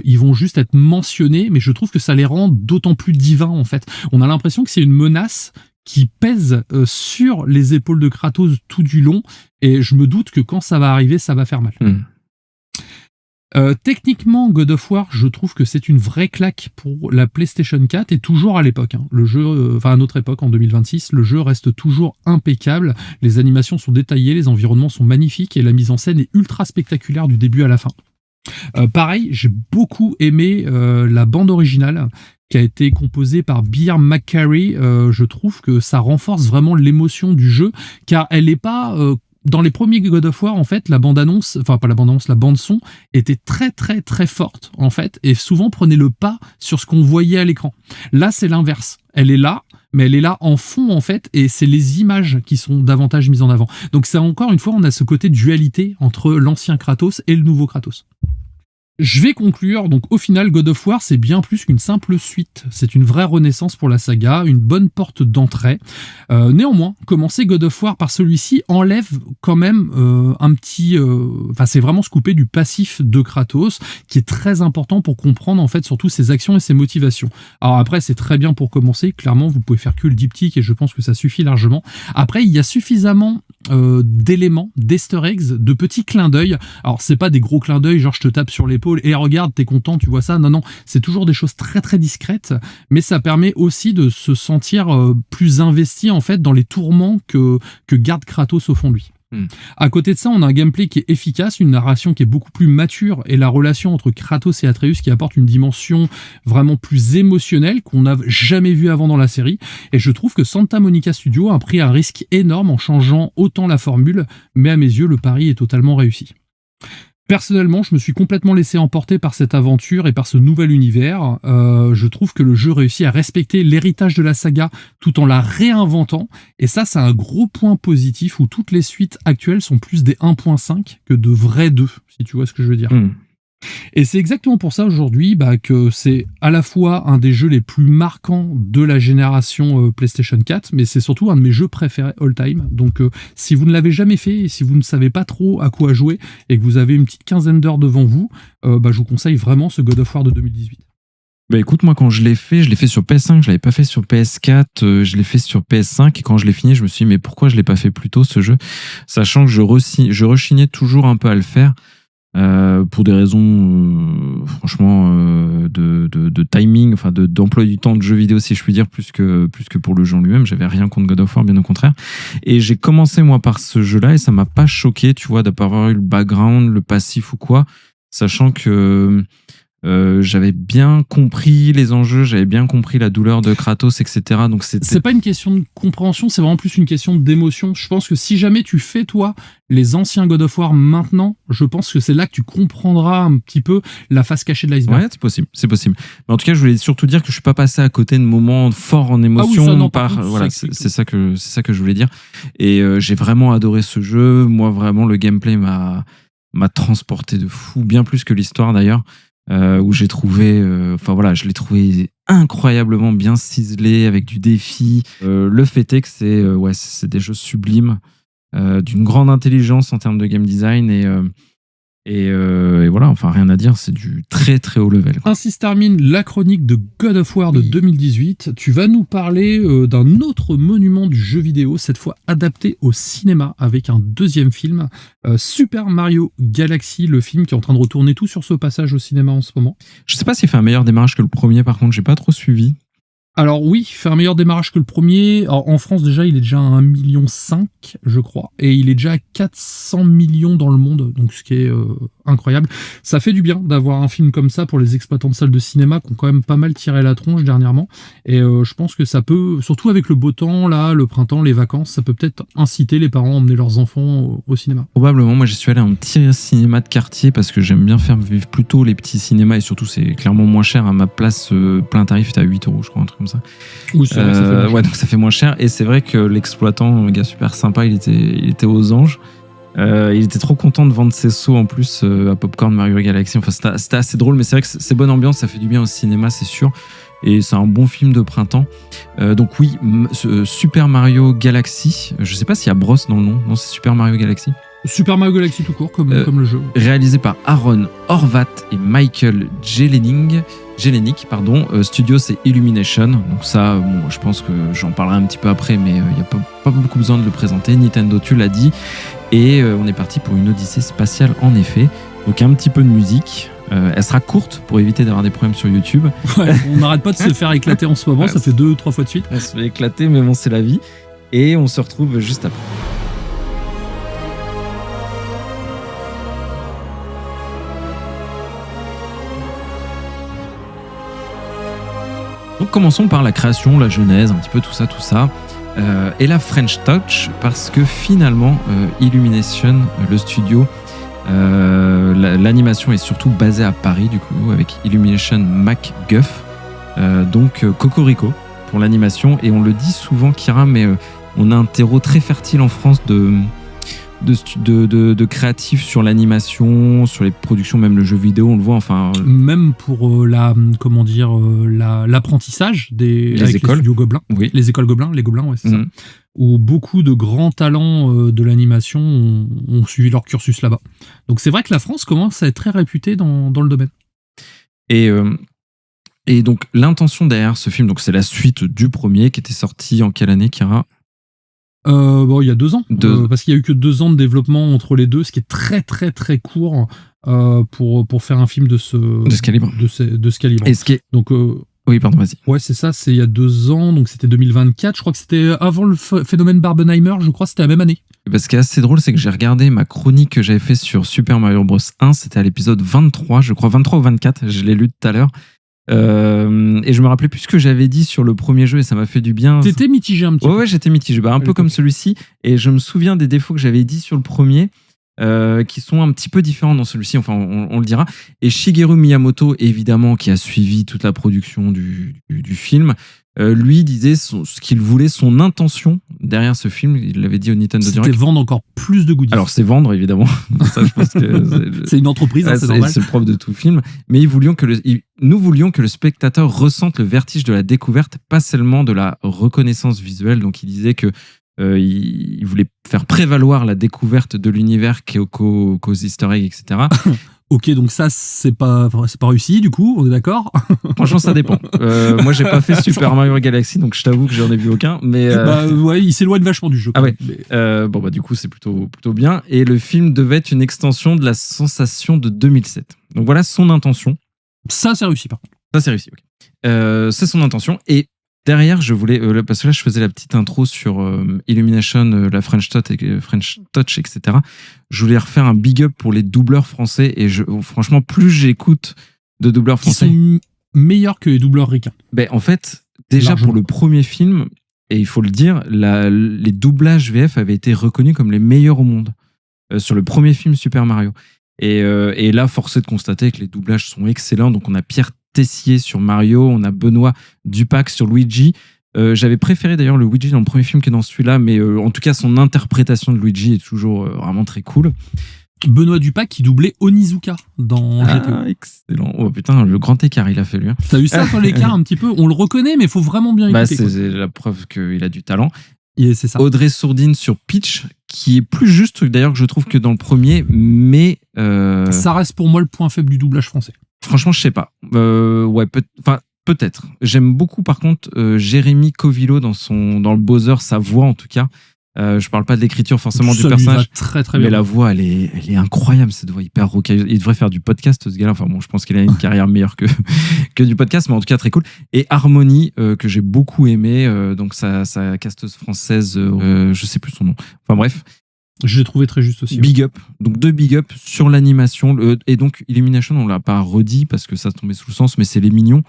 ils vont juste être mentionnés, mais je trouve que ça les rend d'autant plus divins, en fait. On a l'impression que c'est une menace qui pèse sur les épaules de Kratos tout du long, et je me doute que quand ça va arriver, ça va faire mal. Techniquement, God of War, je trouve que c'est une vraie claque pour la PlayStation 4 et toujours à l'époque. Le jeu, à notre époque, en 2026, le jeu reste toujours impeccable. Les animations sont détaillées, les environnements sont magnifiques et la mise en scène est ultra spectaculaire du début à la fin. Pareil, j'ai beaucoup aimé la bande originale qui a été composée par Bear McCreary. Je trouve que ça renforce vraiment l'émotion du jeu, car elle n'est pas... dans les premiers God of War, en fait, la bande-annonce, enfin pas la bande-annonce, la bande-son était très très très forte, en fait, et souvent prenait le pas sur ce qu'on voyait à l'écran. Là, c'est l'inverse. Elle est là, mais elle est là en fond en fait, et c'est les images qui sont davantage mises en avant. Donc c'est encore une fois, on a ce côté dualité entre l'ancien Kratos et le nouveau Kratos. Je vais conclure, donc au final God of War c'est bien plus qu'une simple suite, c'est une vraie renaissance pour la saga, une bonne porte d'entrée. Néanmoins, commencer God of War par celui-ci enlève quand même un petit... c'est vraiment se couper du passif de Kratos, qui est très important pour comprendre en fait surtout ses actions et ses motivations. Alors après c'est très bien pour commencer, clairement vous pouvez faire que le diptyque et je pense que ça suffit largement. Après il y a suffisamment d'éléments, d'easter eggs, de petits clins d'œil. Alors c'est pas des gros clins d'œil genre je te tape sur l'épaule et regarde t'es content tu vois ça, non, c'est toujours des choses très très discrètes, mais ça permet aussi de se sentir plus investi en fait dans les tourments que garde Kratos au fond de lui. À côté de ça, on a un gameplay qui est efficace, une narration qui est beaucoup plus mature et la relation entre Kratos et Atreus qui apporte une dimension vraiment plus émotionnelle qu'on n'a jamais vue avant dans la série. Et je trouve que Santa Monica Studio a pris un risque énorme en changeant autant la formule, mais à mes yeux, le pari est totalement réussi. Personnellement, je me suis complètement laissé emporter par cette aventure et par ce nouvel univers. Je trouve que le jeu réussit à respecter l'héritage de la saga tout en la réinventant. Et ça, c'est un gros point positif où toutes les suites actuelles sont plus des 1.5 que de vrais 2, si tu vois ce que je veux dire. Et c'est exactement pour ça aujourd'hui que c'est à la fois un des jeux les plus marquants de la génération PlayStation 4, mais c'est surtout un de mes jeux préférés all-time. Donc si vous ne l'avez jamais fait et si vous ne savez pas trop à quoi jouer et que vous avez une petite quinzaine d'heures devant vous, je vous conseille vraiment ce God of War de 2018. Bah écoute, moi quand je l'ai fait sur PS5, je l'avais pas fait sur PS4, je l'ai fait sur PS5 et quand je l'ai fini, je me suis dit mais pourquoi je l'ai pas fait plus tôt ce jeu, sachant que je rechignais toujours un peu à le faire. Pour des raisons franchement de timing, enfin d'emploi du temps de jeu vidéo si je puis dire, plus que pour le jeu en lui-même. J'avais rien contre God of War, bien au contraire, et j'ai commencé moi par ce jeu-là et ça m'a pas choqué, tu vois, d'avoir eu le background, le passif ou quoi, sachant que j'avais bien compris les enjeux, j'avais bien compris la douleur de Kratos, etc. Donc c'est pas une question de compréhension, c'est vraiment plus une question d'émotion. Je pense que si jamais tu fais toi les anciens God of War maintenant, je pense que c'est là que tu comprendras un petit peu la face cachée de l'iceberg. Ouais, c'est possible. Mais en tout cas, je voulais surtout dire que je suis pas passé à côté de moments forts en émotion. Ah oui, ça, non, voilà, c'est ça que je voulais dire. Et j'ai vraiment adoré ce jeu. Moi, vraiment, le gameplay m'a transporté de fou, bien plus que l'histoire d'ailleurs. Où j'ai trouvé, je l'ai trouvé incroyablement bien ciselé avec du défi. Le fait est que c'est des jeux sublimes, d'une grande intelligence en termes de game design et voilà, enfin rien à dire, c'est du très très haut level. Ainsi se termine la chronique de God of War de 2018. Tu vas nous parler d'un autre monument du jeu vidéo, cette fois adapté au cinéma avec un deuxième film, Super Mario Galaxy, le film qui est en train de retourner tout sur ce passage au cinéma en ce moment. Je sais pas s'il fait un meilleur démarrage que le premier, par contre, j'ai pas trop suivi. Alors oui, il fait un meilleur démarrage que le premier. Alors, en France déjà, il est déjà à 1,5 million, je crois. Et il est déjà à 400 millions dans le monde, donc ce qui est incroyable. Ça fait du bien d'avoir un film comme ça pour les exploitants de salles de cinéma qui ont quand même pas mal tiré la tronche dernièrement. Et je pense que ça peut, surtout avec le beau temps, là, le printemps, les vacances, ça peut peut-être inciter les parents à emmener leurs enfants au cinéma. Probablement, moi j'y suis allé à un petit cinéma de quartier parce que j'aime bien faire vivre plutôt les petits cinémas et surtout c'est clairement moins cher. À ma place, plein tarif était à 8 €, je crois, un truc comme ça. Oui, c'est vrai que ça fait moins cher. Ouais, donc ça fait moins cher. Et c'est vrai que l'exploitant, un gars super sympa, il était aux anges. Il était trop content de vendre ses seaux en plus à Popcorn Mario Galaxy. Enfin, c'était assez drôle, mais c'est vrai que c'est bonne ambiance, ça fait du bien au cinéma, c'est sûr. Et c'est un bon film de printemps. Donc oui, Super Mario Galaxy. Je sais pas s'il y a Bros dans le nom. Non, c'est Super Mario Galaxy. Super Mario Galaxy tout court, comme le jeu. Réalisé par Aaron Horvat et Michael Jelenic, studio c'est Illumination. Donc ça, bon, je pense que j'en parlerai un petit peu après, mais il n'y a pas beaucoup besoin de le présenter. Nintendo, tu l'as dit. Et on est parti pour une odyssée spatiale en effet. Donc un petit peu de musique. Elle sera courte pour éviter d'avoir des problèmes sur YouTube. Ouais, on n'arrête pas de se faire éclater en ce moment, ça fait 2 ou 3 fois de suite. On se fait éclater, mais bon, c'est la vie. Et on se retrouve juste après. Donc commençons par la création, la genèse, un petit peu tout ça. Et la French Touch, parce que finalement, Illumination, le studio, l'animation est surtout basée à Paris, du coup, avec Illumination MacGuff, donc Cocorico, pour l'animation. Et on le dit souvent, Kira, mais on a un terreau très fertile en France de créatifs sur l'animation, sur les productions, même le jeu vidéo, on le voit. Enfin, même pour l'apprentissage les écoles, les studios Gobelins, oui. les écoles Gobelins, ouais, c'est ça. Où beaucoup de grands talents de l'animation ont suivi leur cursus là-bas. Donc c'est vrai que la France commence à être très réputée dans le domaine. Et donc l'intention derrière ce film, donc c'est la suite du premier qui était sorti en quelle année, Kira ? Il y a 2 ans, parce qu'il y a eu que 2 ans de développement entre les deux, ce qui est très très très court pour faire un film de ce calibre. De ce calibre. Et ce qui est... Donc oui, pardon, vas-y. Ouais, c'est ça, c'est il y a 2 ans, donc c'était 2024. Je crois que c'était avant le phénomène Barbenheimer, je crois que c'était la même année. Ce qui est assez drôle, c'est que j'ai regardé ma chronique que j'avais fait sur Super Mario Bros 1, c'était à l'épisode 23, je crois 23 ou 24, je l'ai lu tout à l'heure. Et je me rappelais plus ce que j'avais dit sur le premier jeu et ça m'a fait du bien. T'étais mitigé un petit peu. Ouais, j'étais mitigé, un peu comme celui-ci. Et je me souviens des défauts que j'avais dit sur le premier, qui sont un petit peu différents dans celui-ci, enfin on le dira. Et Shigeru Miyamoto, évidemment, qui a suivi toute la production du film, lui disait ce qu'il voulait, son intention derrière ce film, il l'avait dit au Nintendo Direct. C'était vendre encore plus de goodies. Alors c'est vendre, évidemment. Ça, je pense que c'est une entreprise, c'est normal. C'est le propre de tout film. Mais nous voulions que le spectateur ressente le vertige de la découverte, pas seulement de la reconnaissance visuelle. Donc il disait que il voulait faire prévaloir la découverte de l'univers qu'aux easter eggs, etc. Ok, donc ça, c'est pas réussi, du coup, on est d'accord? Franchement, ça dépend. Moi, j'ai pas fait Super Mario Galaxy, donc je t'avoue que j'en ai vu aucun. Mais ouais, il s'éloigne vachement du jeu. Ah ouais. Mais... du coup, c'est plutôt bien. Et le film devait être une extension de la sensation de 2007. Donc voilà son intention. Ça, c'est réussi, par contre. Ça, c'est réussi, ok. C'est son intention. Et derrière, je voulais, parce que là, je faisais la petite intro sur Illumination, la French Touch, etc. Je voulais refaire un big up pour les doubleurs français. Et franchement, plus j'écoute de doubleurs français, qui sont meilleurs que les doubleurs ricains. En fait, déjà pour le premier film, et il faut le dire, les doublages VF avaient été reconnus comme les meilleurs au monde sur le premier film Super Mario. Et là, force est de constater que les doublages sont excellents. Donc, on a Pierre Tessier sur Mario, on a Benoît Dupac sur Luigi. J'avais préféré d'ailleurs le Luigi dans le premier film que dans celui-là, mais en tout cas, son interprétation de Luigi est toujours vraiment très cool. Benoît Dupac qui doublait Onizuka dans GTO. Excellent. Oh putain, le grand écart il a fait lui. Hein. T'as vu ça, toi, l'écart un petit peu? On le reconnaît, mais il faut vraiment bien écouter. C'est la preuve qu'il a du talent. Et c'est ça. Audrey Sourdine sur Peach, qui est plus juste d'ailleurs que je trouve que dans le premier, mais... Ça reste pour moi le point faible du doublage français. Franchement, je sais pas. Peut-être. J'aime beaucoup par contre Jérémy Covilo dans le Bowser, sa voix en tout cas. Je parle pas de l'écriture forcément du personnage, très, très mais bien. la voix, elle est incroyable, cette voix hyper rocailleuse. Il devrait faire du podcast, ce gars-là. Enfin bon, je pense qu'il a une carrière meilleure que du podcast, mais en tout cas très cool. Et Harmonie, que j'ai beaucoup aimé, donc sa casteuse française, je sais plus son nom. Enfin bref. Je l'ai trouvé très juste aussi. Big up. Donc 2 big up sur l'animation. Et donc Illumination, on l'a pas redit parce que ça tombait sous le sens, mais c'est les mignons.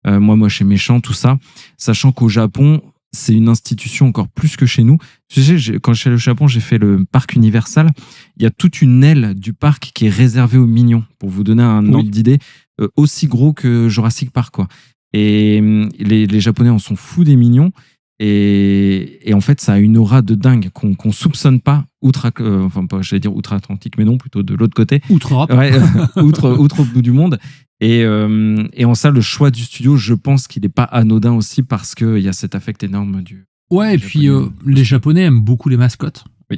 Moi, moche et méchant, tout ça. Sachant qu'au Japon, c'est une institution encore plus que chez nous. Tu sais, quand je suis allé au Japon, j'ai fait le parc Universal. Il y a toute une aile du parc qui est réservée aux mignons, pour vous donner un ordre d'idée, aussi gros que Jurassic Park, quoi. Et les Japonais en sont fous des mignons. Et en fait, ça a une aura de dingue qu'on soupçonne pas, j'allais dire outre-Atlantique, mais non, plutôt de l'autre côté. Outre-Europe. Ouais, outre au bout du monde. Et en ça, le choix du studio, je pense qu'il n'est pas anodin aussi parce qu'il y a cet affect énorme du... Ouais, et puis les Japonais aiment beaucoup les mascottes. Oui.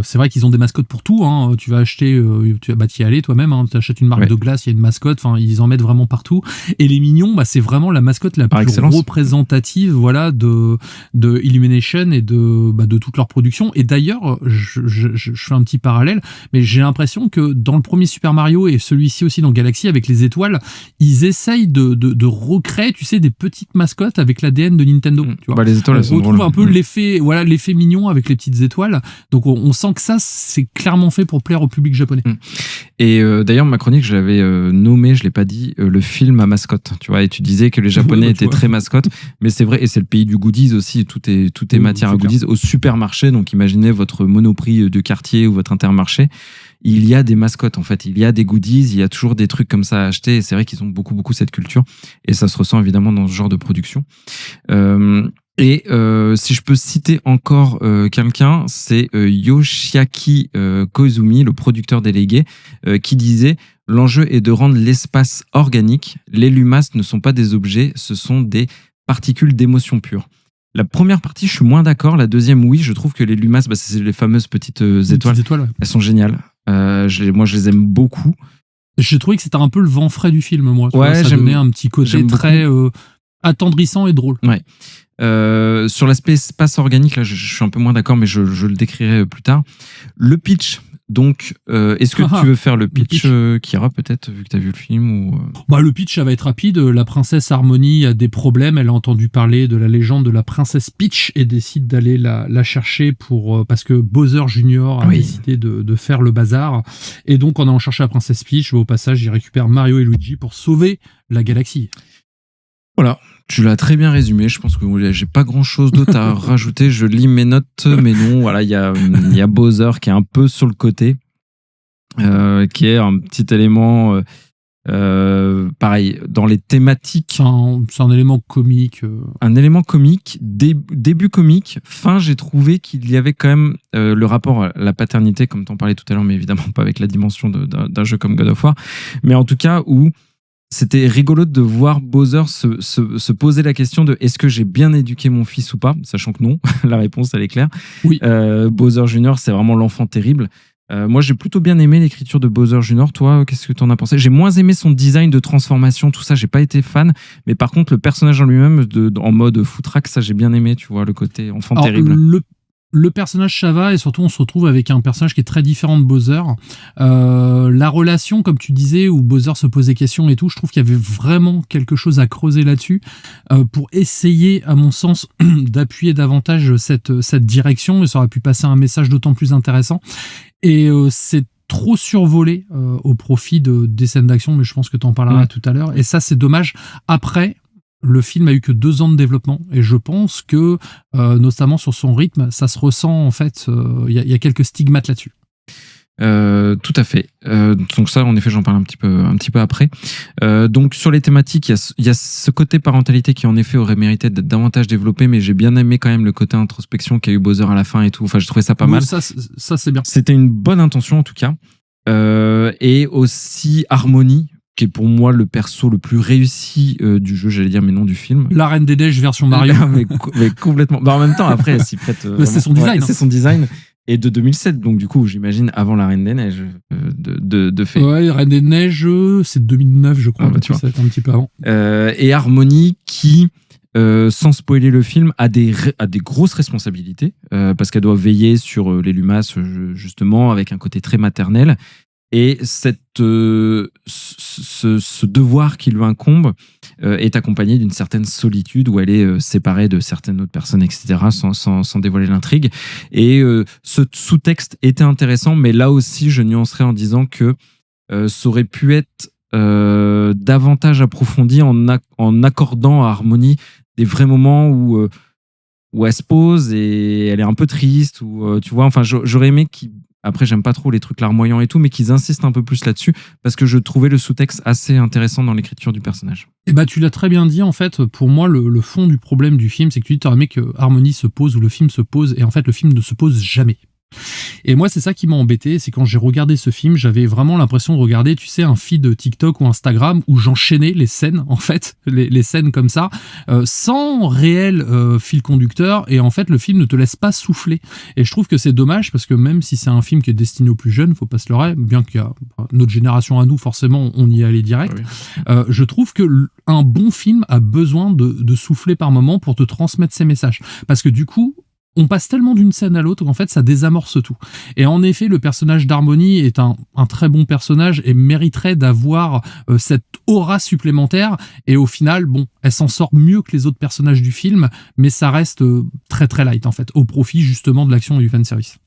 C'est vrai qu'ils ont des mascottes pour tout. Hein. Tu vas acheter, tu vas y aller toi-même. Hein. Tu achètes une marque de glace, il y a une mascotte. Enfin, ils en mettent vraiment partout. Et les mignons, c'est vraiment la mascotte la plus représentative, voilà, de Illumination et de toute leur production. Et d'ailleurs, je fais un petit parallèle, mais j'ai l'impression que dans le premier Super Mario et celui-ci aussi dans Galaxy avec les étoiles, ils essayent de recréer, tu sais, des petites mascottes avec l'ADN de Nintendo. Tu vois. Les étoiles, on retrouve un peu l'effet mignon avec les petites étoiles. Donc on sent que ça, c'est clairement fait pour plaire au public japonais. Et d'ailleurs, ma chronique, je l'avais nommé, je l'ai pas dit, le film à mascotte. Tu vois, et tu disais que les Japonais étaient très mascottes, mais c'est vrai, et c'est le pays du goodies aussi. Tout est matière à goodies au supermarché. Donc imaginez votre Monoprix de quartier ou votre Intermarché. il y a des mascottes, en fait. Il y a des goodies, il y a toujours des trucs comme ça à acheter. Et c'est vrai qu'ils ont beaucoup cette culture. Et ça se ressent évidemment dans ce genre de production. Si je peux citer encore quelqu'un, c'est Yoshiaki Koizumi, le producteur délégué, qui disait « L'enjeu est de rendre l'espace organique. Les lumas ne sont pas des objets, ce sont des particules d'émotion pure. » La première partie, je suis moins d'accord. La deuxième, oui, je trouve que les lumas, c'est les fameuses petites étoiles. Ouais. Elles sont géniales. Moi, je les aime beaucoup. J'ai trouvé que c'était un peu le vent frais du film, moi. Ouais, ça donnait un petit côté très attendrissant et drôle. Ouais. Sur l'aspect espace organique, là, je suis un peu moins d'accord, mais je le décrirai plus tard. Le pitch. Donc, est-ce que tu veux faire le pitch, Kira, peut-être, vu que tu as vu le film ou... Le pitch, ça va être rapide. La princesse Harmony a des problèmes. Elle a entendu parler de la légende de la princesse Peach et décide d'aller la chercher parce que Bowser Jr. a décidé de faire le bazar. Et donc, en allant chercher la princesse Peach, au passage, il récupère Mario et Luigi pour sauver la galaxie. Voilà. Tu l'as très bien résumé. Je pense que j'ai pas grand chose d'autre à rajouter. Je lis mes notes, mais non, voilà, il y a Bowser qui est un peu sur le côté, qui est un petit élément, pareil, dans les thématiques. C'est un élément comique. Un élément comique, début comique, fin, j'ai trouvé qu'il y avait quand même le rapport à la paternité, comme t'en parlais tout à l'heure, mais évidemment pas avec la dimension d'un jeu comme God of War, mais en tout cas où c'était rigolo de voir Bowser se poser la question de est-ce que j'ai bien éduqué mon fils ou pas, sachant que non, la réponse elle est claire. Oui. Bowser Jr. c'est vraiment l'enfant terrible. Moi j'ai plutôt bien aimé l'écriture de Bowser Jr. Toi, qu'est-ce que tu en as pensé? J'ai moins aimé son design de transformation, tout ça, j'ai pas été fan, mais par contre le personnage en lui-même en mode foutraque, ça j'ai bien aimé, tu vois, le côté enfant terrible. Le personnage ça va, et surtout on se retrouve avec un personnage qui est très différent de Bowser. La relation, comme tu disais, où Bowser se posait questions et tout, je trouve qu'il y avait vraiment quelque chose à creuser là-dessus pour essayer, à mon sens, d'appuyer davantage cette direction, et ça aurait pu passer un message d'autant plus intéressant. Et c'est trop survolé au profit des scènes d'action, mais je pense que tu en parleras tout à l'heure. Et ça, c'est dommage. Après, le film a eu que 2 ans de développement, et je pense que, notamment sur son rythme, ça se ressent, en fait, il y a quelques stigmates là-dessus. Tout à fait. Donc ça, en effet, j'en parle un petit peu après. Donc sur les thématiques, il y a ce côté parentalité qui, en effet, aurait mérité d'être davantage développé, mais j'ai bien aimé quand même le côté introspection qu'a eu Bowser à la fin et tout. Enfin, j'ai trouvé ça pas mal. Ça c'est bien. C'était une bonne intention, en tout cas. Et aussi Harmony, qui est pour moi le perso le plus réussi du jeu, j'allais dire, mais non du film. La Reine des Neiges version Mario. mais complètement. En même temps, après, elle s'y prête. C'est son design. C'est son design. Et de 2007, donc du coup, j'imagine avant la Reine des Neiges de fait. Ouais, la Reine des Neiges, c'est 2009, je crois. Tu vois. Ça va être un petit peu avant. Et Harmony qui, sans spoiler le film, a des grosses responsabilités parce qu'elle doit veiller sur les lumas, justement, avec un côté très maternel. Et ce devoir qui lui incombe est accompagné d'une certaine solitude où elle est séparée de certaines autres personnes, etc., sans dévoiler l'intrigue. Et ce sous-texte était intéressant, mais là aussi, je nuancerais en disant que ça aurait pu être davantage approfondi en accordant à Harmony des vrais moments où elle se pose et elle est un peu triste, ou tu vois, enfin, j'aurais aimé qu'il... Après, j'aime pas trop les trucs larmoyants et tout, mais qu'ils insistent un peu plus là-dessus, parce que je trouvais le sous-texte assez intéressant dans l'écriture du personnage. Et bah, tu l'as très bien dit, en fait. Pour moi, le fond du problème du film, c'est que tu t'aurais aimé que Harmony se pose, ou le film se pose, et en fait, le film ne se pose jamais. Et moi, c'est ça qui m'a embêté, c'est quand j'ai regardé ce film, j'avais vraiment l'impression de regarder, tu sais, un feed TikTok ou Instagram où j'enchaînais les scènes, en fait, les scènes comme ça, sans réel fil conducteur, et en fait, le film ne te laisse pas souffler. Et je trouve que c'est dommage, parce que même si c'est un film qui est destiné aux plus jeunes, faut pas se leurrer, bien qu'il y a notre génération à nous, forcément, on y allait direct, oui. Je trouve que un bon film a besoin de souffler par moment pour te transmettre ses messages. Parce que du coup, on passe tellement d'une scène à l'autre qu'en fait ça désamorce tout. Et en effet, le personnage d'Harmony est un très bon personnage et mériterait d'avoir cette aura supplémentaire, et au final, bon, elle s'en sort mieux que les autres personnages du film, mais ça reste très très light en fait, au profit justement de l'action et du fanservice.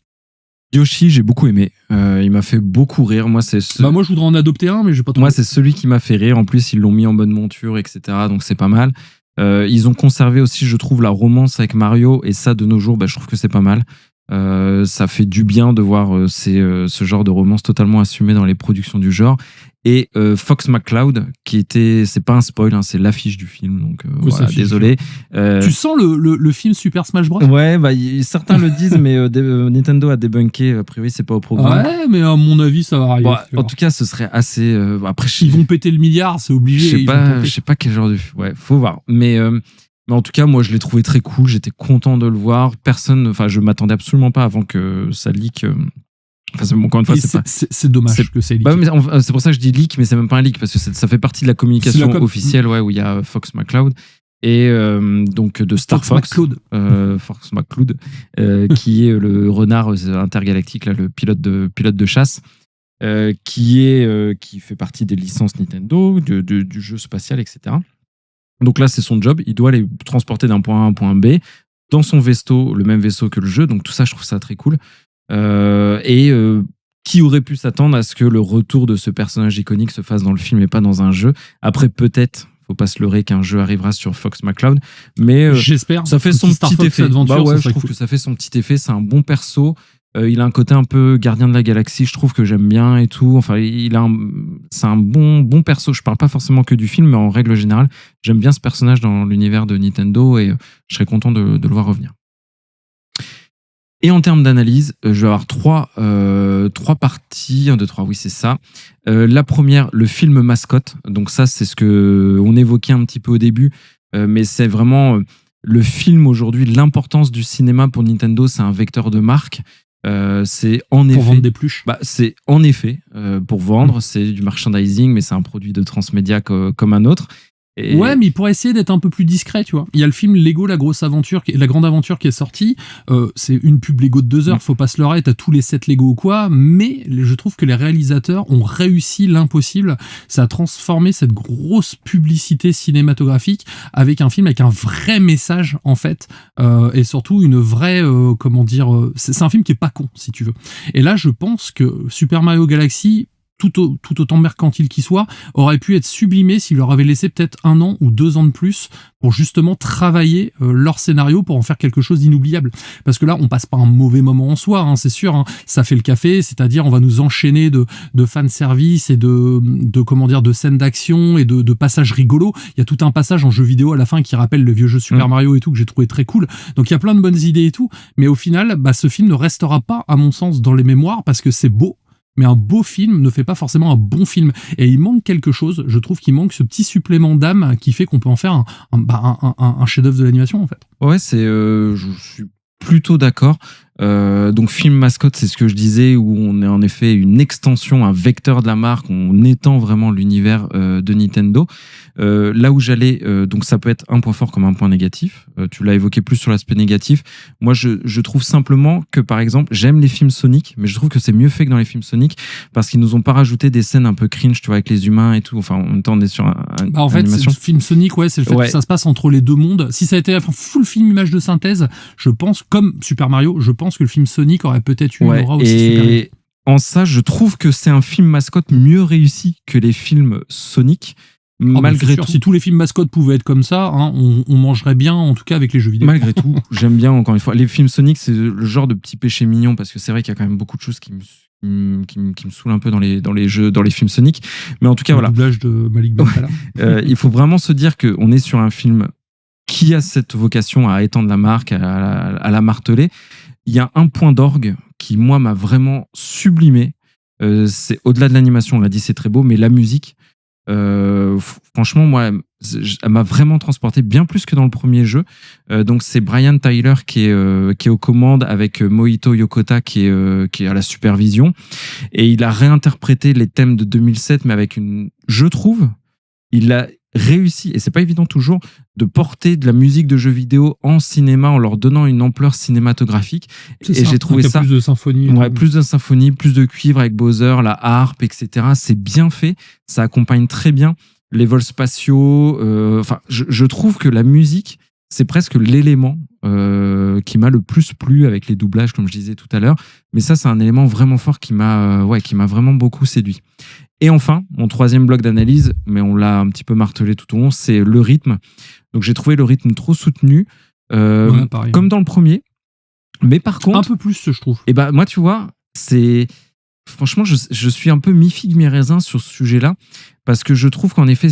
Yoshi, j'ai beaucoup aimé. Il m'a fait beaucoup rire. Moi, moi, je voudrais en adopter un, mais je vais pas trop. Moi, c'est celui qui m'a fait rire. En plus, ils l'ont mis en bonne monture, etc. Donc, c'est pas mal. Ils ont conservé aussi, je trouve, la romance avec Mario, et ça, de nos jours, je trouve que c'est pas mal. Ça fait du bien de voir ce genre de romance totalement assumé dans les productions du genre. Et Fox McCloud, c'est pas un spoil, hein, c'est l'affiche du film, donc voilà, désolé. Tu sens le film Super Smash Bros? Ouais, certains le disent, mais Nintendo a débunké, a priori c'est pas au programme. Ouais, mais à mon avis, ça va arriver. En tout cas, ce serait assez... après, ils vont péter le milliard, c'est obligé. Je sais pas quel genre de... Ouais, faut voir. Mais en tout cas, moi, je l'ai trouvé très cool, j'étais content de le voir. Je m'attendais absolument pas avant que ça leak... encore une fois, c'est dommage que c'est leak. C'est pour ça que je dis leak, mais c'est même pas un leak, parce que ça fait partie de la communication officielle, où il y a Fox McCloud et donc de Star Fox McCloud, qui est le renard intergalactique, là, le pilote de chasse, qui fait partie des licences Nintendo, du jeu spatial, etc. Donc là, c'est son job. Il doit les transporter d'un point A à un point B dans son vaisseau, le même vaisseau que le jeu. Donc tout ça, je trouve ça très cool. Qui aurait pu s'attendre à ce que le retour de ce personnage iconique se fasse dans le film et pas dans un jeu? Après, peut-être, faut pas se leurrer qu'un jeu arrivera sur Fox McCloud, mais j'espère. Ça fait son petit effet. Je trouve que ça fait son petit effet. C'est un bon perso. Il a un côté un peu gardien de la galaxie, je trouve, que j'aime bien et tout. Enfin, c'est un bon perso. Je parle pas forcément que du film, mais en règle générale, j'aime bien ce personnage dans l'univers de Nintendo et je serais content de le voir revenir. Et en termes d'analyse, je vais avoir trois parties. 1, 2, 3, oui, c'est ça. La première, le film mascotte. Donc ça, c'est ce qu'on évoquait un petit peu au début, mais c'est vraiment le film aujourd'hui, l'importance du cinéma pour Nintendo, c'est un vecteur de marque. C'est en effet pour vendre des pluches. C'est en effet pour vendre, c'est du merchandising, mais c'est un produit de transmédia comme un autre. Ouais, mais il pourrait essayer d'être un peu plus discret, tu vois. Il y a le film Lego, la grande aventure qui est sorti. C'est une pub Lego de 2 heures, faut pas se leurrer, t'as tous les sets Lego ou quoi, mais je trouve que les réalisateurs ont réussi l'impossible. Ça a transformé cette grosse publicité cinématographique avec un film avec un vrai message, en fait, et surtout une vraie, c'est un film qui est pas con, si tu veux. Et là, je pense que Super Mario Galaxy, tout autant mercantile qu'il soit, aurait pu être sublimé s'il leur avait laissé peut-être 1 an ou 2 ans de plus pour justement travailler leur scénario pour en faire quelque chose d'inoubliable. Parce que là, on passe pas un mauvais moment en soi, hein, c'est sûr, hein. Ça fait le café, c'est-à-dire on va nous enchaîner de fanservice et de scènes d'action et de passages rigolos. Il y a tout un passage en jeu vidéo à la fin qui rappelle le vieux jeu Super Mario et tout, que j'ai trouvé très cool. Donc il y a plein de bonnes idées et tout, mais au final, ce film ne restera pas, à mon sens, dans les mémoires parce que c'est beau. Mais un beau film ne fait pas forcément un bon film. Et il manque quelque chose. Je trouve qu'il manque ce petit supplément d'âme qui fait qu'on peut en faire un chef-d'œuvre de l'animation, en fait. Ouais, je suis plutôt d'accord. Donc film mascotte, c'est ce que je disais, où on est en effet une extension, un vecteur de la marque, on étend vraiment l'univers de Nintendo. Là où j'allais, donc ça peut être un point fort comme un point négatif. Tu l'as évoqué plus sur l'aspect négatif. Moi, je trouve simplement que, par exemple, j'aime les films Sonic, mais je trouve que c'est mieux fait que dans les films Sonic parce qu'ils nous ont pas rajouté des scènes un peu cringe, tu vois, avec les humains et tout. Enfin, en même temps, on est sur en fait, le film Sonic, c'est le fait que ça se passe entre les deux mondes. Si ça a été full film image de synthèse, je pense, comme Super Mario, je pense que le film Sonic aurait peut-être eu une aura aussi supérieure. En ça, je trouve que c'est un film mascotte mieux réussi que les films Sonic. Malgré tout, si tous les films mascottes pouvaient être comme ça, hein, on mangerait bien, en tout cas avec les jeux vidéo. Malgré tout, j'aime bien, encore une fois, les films Sonic, c'est le genre de petit péché mignon, parce que c'est vrai qu'il y a quand même beaucoup de choses qui me saoulent un peu dans les jeux, dans les films Sonic. Mais en tout cas, voilà. Le doublage de Malik Bentala. Il faut vraiment se dire qu'on est sur un film qui a cette vocation à étendre la marque, à la marteler. Il y a un point d'orgue qui, moi, m'a vraiment sublimé. C'est au-delà de l'animation, on l'a dit, c'est très beau, mais la musique, franchement, moi, elle m'a vraiment transporté bien plus que dans le premier jeu. Donc c'est Brian Tyler qui est aux commandes avec Mohito Yokota qui est à la supervision, et il a réinterprété les thèmes de 2007, mais avec je trouve, il a réussi, et c'est pas évident toujours, de porter de la musique de jeux vidéo en cinéma en leur donnant une ampleur cinématographique. Et j'ai trouvé ça plus de symphonie, plus de symphonie, plus de cuivre avec Bowser, la harpe, etc. C'est bien fait, ça accompagne très bien les vols spatiaux. Je trouve que la musique, c'est presque l'élément qui m'a le plus plu avec les doublages, comme je disais tout à l'heure. Mais ça, c'est un élément vraiment fort qui m'a vraiment beaucoup séduit. Et enfin, mon troisième bloc d'analyse, mais on l'a un petit peu martelé tout au long, c'est le rythme. Donc j'ai trouvé le rythme trop soutenu, comme dans le premier. Mais par contre, un peu plus, je trouve. Et moi, tu vois, franchement, je suis un peu mi-figue, mi-raisin sur ce sujet-là, parce que je trouve qu'en effet,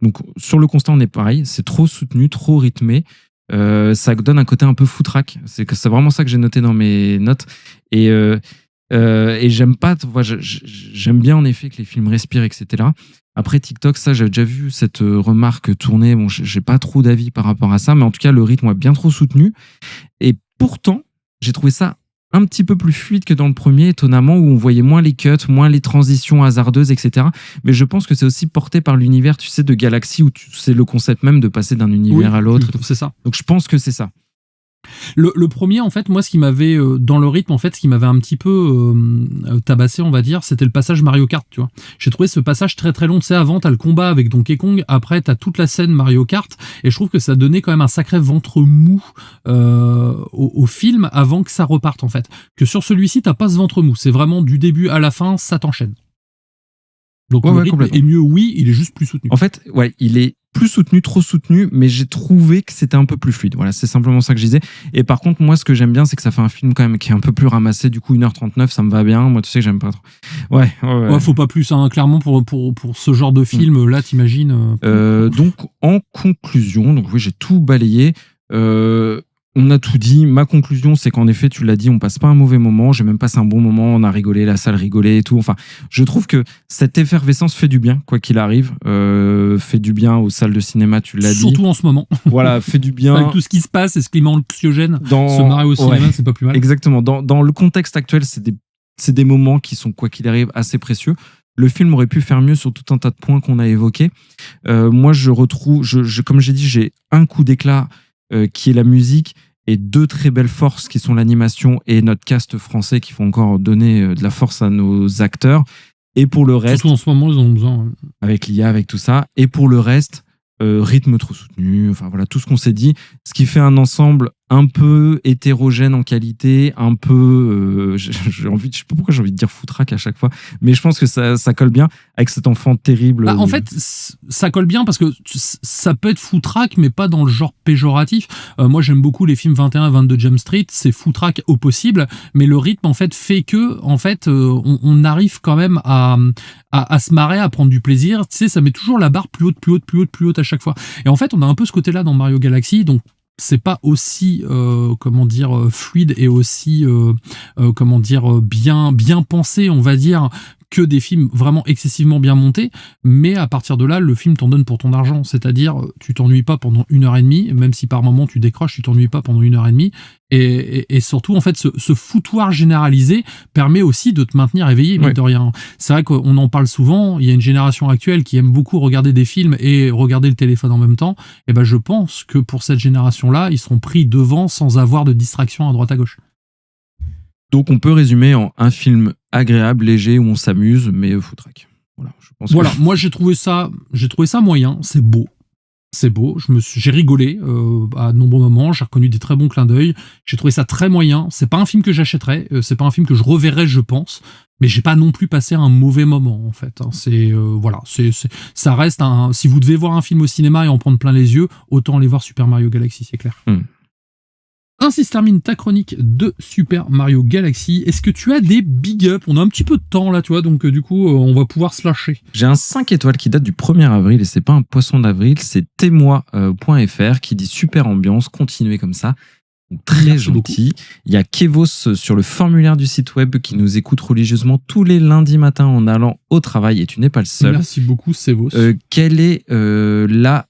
donc, sur le constat, on est pareil, c'est trop soutenu, trop rythmé. Ça donne un côté un peu foutraque. C'est vraiment ça que j'ai noté dans mes notes. Et j'aime pas, j'aime bien en effet que les films respirent, etc. Après TikTok, ça, j'avais déjà vu cette remarque tourner. Bon, j'ai pas trop d'avis par rapport à ça, mais en tout cas, le rythme est bien trop soutenu. Et pourtant, j'ai trouvé ça un petit peu plus fluide que dans le premier, étonnamment, où on voyait moins les cuts, moins les transitions hasardeuses, etc. Mais je pense que c'est aussi porté par l'univers, tu sais, de Galaxy, où c'est le concept même de passer d'un univers à l'autre. C'est ça. Donc je pense que c'est ça. Le premier, en fait, moi, ce qui m'avait, dans le rythme, en fait, ce qui m'avait un petit peu tabassé, on va dire, c'était le passage Mario Kart, tu vois. J'ai trouvé ce passage très très long. Tu sais, avant, t'as le combat avec Donkey Kong, après, t'as toute la scène Mario Kart, et je trouve que ça donnait quand même un sacré ventre mou au film avant que ça reparte, en fait. Que sur celui-ci, t'as pas ce ventre mou. C'est vraiment du début à la fin, ça t'enchaîne. Donc le rythme est mieux, oui, il est juste plus soutenu. En fait, ouais, il est plus soutenu, trop soutenu, mais j'ai trouvé que c'était un peu plus fluide. Voilà, c'est simplement ça que je disais. Et par contre, moi, ce que j'aime bien, c'est que ça fait un film quand même qui est un peu plus ramassé. Du coup, 1h39, ça me va bien. Moi, tu sais que j'aime pas trop. Ouais. Faut pas plus, hein. Clairement, pour ce genre de film, là, t'imagines. Donc, en conclusion, donc oui, j'ai tout balayé. On a tout dit. Ma conclusion, c'est qu'en effet, tu l'as dit, on passe pas un mauvais moment. J'ai même passé un bon moment. On a rigolé, la salle rigolait et tout. Enfin, je trouve que cette effervescence fait du bien, quoi qu'il arrive. Fait du bien aux salles de cinéma, tu l'as dit. Surtout en ce moment. Voilà, fait du bien. Avec tout ce qui se passe et ce climat anxiogène, se marrer au cinéma, c'est pas plus mal. Exactement. Dans le contexte actuel, c'est des moments qui sont, quoi qu'il arrive, assez précieux. Le film aurait pu faire mieux sur tout un tas de points qu'on a évoqués. Moi, je retrouve, comme j'ai dit, j'ai un coup d'éclat qui est la musique, et deux très belles forces qui sont l'animation et notre cast français qui font encore donner de la force à nos acteurs. Et pour le reste... Surtout en ce moment, ils en ont besoin. Ouais. Avec l'IA, avec tout ça. Et pour le reste, rythme trop soutenu, enfin voilà, tout ce qu'on s'est dit. Ce qui fait un ensemble un peu hétérogène en qualité, un peu... je sais pas pourquoi j'ai envie de dire foutraque à chaque fois, mais je pense que ça colle bien avec cet enfant terrible. En fait, ça colle bien parce que ça peut être foutraque, mais pas dans le genre péjoratif. Moi, j'aime beaucoup les films 21 et 22 Jump Street, c'est foutraque au possible, mais le rythme, en fait, fait que, en fait, on arrive quand même à se marrer, à prendre du plaisir. Tu sais, ça met toujours la barre plus haute, plus haute, plus haute, plus haute à chaque fois. Et en fait, on a un peu ce côté-là dans Mario Galaxy, donc c'est pas aussi fluide et aussi bien pensé, on va dire, que des films vraiment excessivement bien montés, mais à partir de là, le film t'en donne pour ton argent, c'est-à-dire tu t'ennuies pas pendant 1h30, même si par moment tu décroches, tu t'ennuies pas pendant 1h30, et surtout en fait ce foutoir généralisé permet aussi de te maintenir éveillé, mine de rien. C'est vrai qu'on en parle souvent, il y a une génération actuelle qui aime beaucoup regarder des films et regarder le téléphone en même temps, et ben je pense que pour cette génération-là, ils seront pris devant sans avoir de distraction à droite à gauche. Donc on peut résumer en un film agréable, léger, où on s'amuse, mais foutraque. Voilà, moi j'ai trouvé ça moyen, c'est beau. C'est beau, j'ai rigolé à de nombreux moments, j'ai reconnu des très bons clins d'œil, j'ai trouvé ça très moyen, c'est pas un film que j'achèterais, c'est pas un film que je reverrais, je pense, mais j'ai pas non plus passé un mauvais moment en fait. Ça reste si vous devez voir un film au cinéma et en prendre plein les yeux, autant aller voir Super Mario Galaxy, c'est clair. Ainsi se termine ta chronique de Super Mario Galaxy. Est-ce que tu as des big up? On a un petit peu de temps là, tu vois, donc du coup, on va pouvoir se lâcher. J'ai un 5 étoiles qui date du 1er avril et c'est pas un poisson d'avril, c'est témoin.fr qui dit super ambiance, continuez comme ça. Donc, très Merci gentil. Beaucoup. Il y a Kevos sur le formulaire du site web qui nous écoute religieusement tous les lundis matins en allant au travail et tu n'es pas le seul. Merci beaucoup, Kevos. Quelle est la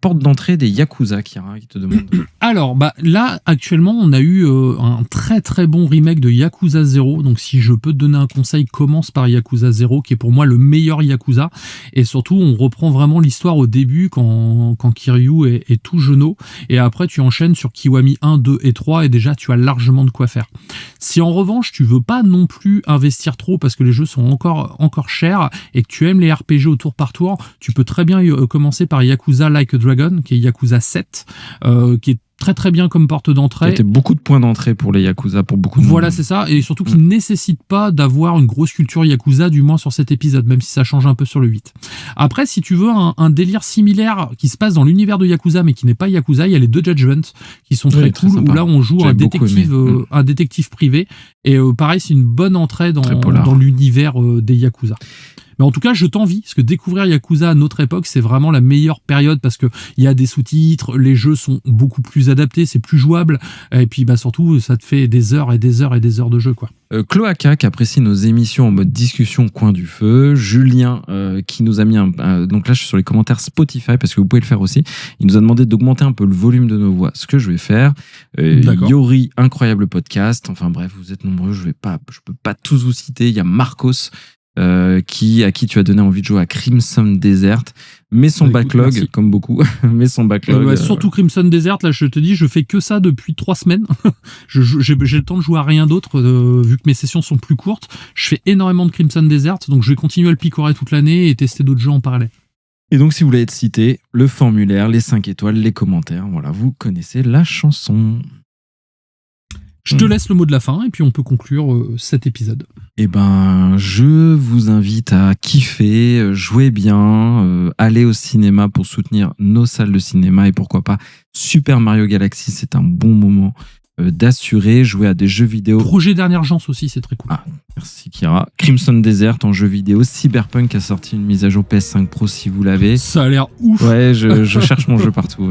porte d'entrée des Yakuza, Kira, qui te demande? Alors, là, actuellement, on a eu un très très bon remake de Yakuza 0. Donc, si je peux te donner un conseil, commence par Yakuza 0, qui est pour moi le meilleur Yakuza. Et surtout, on reprend vraiment l'histoire au début, quand Kiryu est tout jeuneau. Et après, tu enchaînes sur Kiwami 1, 2 et 3, et déjà, tu as largement de quoi faire. Si en revanche, tu veux pas non plus investir trop, parce que les jeux sont encore chers, et que tu aimes les RPG au tour par tour, tu peux très bien commencer par Yakuza Like a Dragon, qui est Yakuza 7, qui est très très bien comme porte d'entrée. C'était beaucoup de points d'entrée pour les Yakuza, pour beaucoup de Voilà, c'est ça. Et surtout qui ne nécessite pas d'avoir une grosse culture Yakuza, du moins sur cet épisode, même si ça change un peu sur le 8. Après, si tu veux un délire similaire qui se passe dans l'univers de Yakuza, mais qui n'est pas Yakuza, il y a les deux Judgment qui sont très cool, où là on joue un détective privé. Et pareil, c'est une bonne entrée dans l'univers des Yakuza. Mais en tout cas, je t'envie, parce que découvrir Yakuza à notre époque, c'est vraiment la meilleure période, parce que il y a des sous-titres, les jeux sont beaucoup plus adaptés, c'est plus jouable, et puis surtout, ça te fait des heures et des heures et des heures de jeu, quoi. Cloaca, qui apprécie nos émissions en mode discussion coin du feu. Julien, qui nous a mis donc là, je suis sur les commentaires Spotify, parce que vous pouvez le faire aussi. Il nous a demandé d'augmenter un peu le volume de nos voix, ce que je vais faire. Yori, incroyable podcast. Enfin bref, vous êtes nombreux, je peux pas tous vous citer. Il y a Marcos, à qui tu as donné envie de jouer à Crimson Desert, mais son backlog, merci. Comme beaucoup, mais son backlog. Surtout Crimson Desert, là je te dis, je fais que ça depuis 3 semaines. J'ai le temps de jouer à rien d'autre, vu que mes sessions sont plus courtes. Je fais énormément de Crimson Desert, donc je vais continuer à le picorer toute l'année et tester d'autres jeux en parallèle. Et donc, si vous voulez être cité, le formulaire, les 5 étoiles, les commentaires, voilà, vous connaissez la chanson. Je te laisse le mot de la fin et puis on peut conclure cet épisode. Eh ben, je vous invite à kiffer, jouer bien, aller au cinéma pour soutenir nos salles de cinéma et pourquoi pas Super Mario Galaxy, c'est un bon moment d'assurer, jouer à des jeux vidéo. Projet Dernière Chance aussi, c'est très cool. Ah, merci Kira. Crimson Desert en jeu vidéo. Cyberpunk a sorti une mise à jour PS5 Pro si vous l'avez. Ça a l'air ouf. Ouais, je cherche mon jeu partout.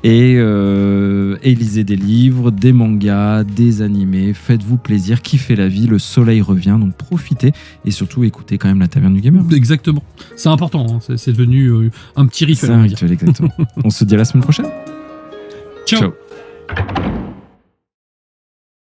Et lisez des livres, des mangas, des animés. Faites-vous plaisir, kiffez la vie. Le soleil revient, donc profitez et surtout écoutez quand même la Taverne du Gamer. Exactement. C'est important. Hein. C'est devenu un petit rituel. C'est un rituel, exactement. On se dit à la semaine prochaine. Ciao.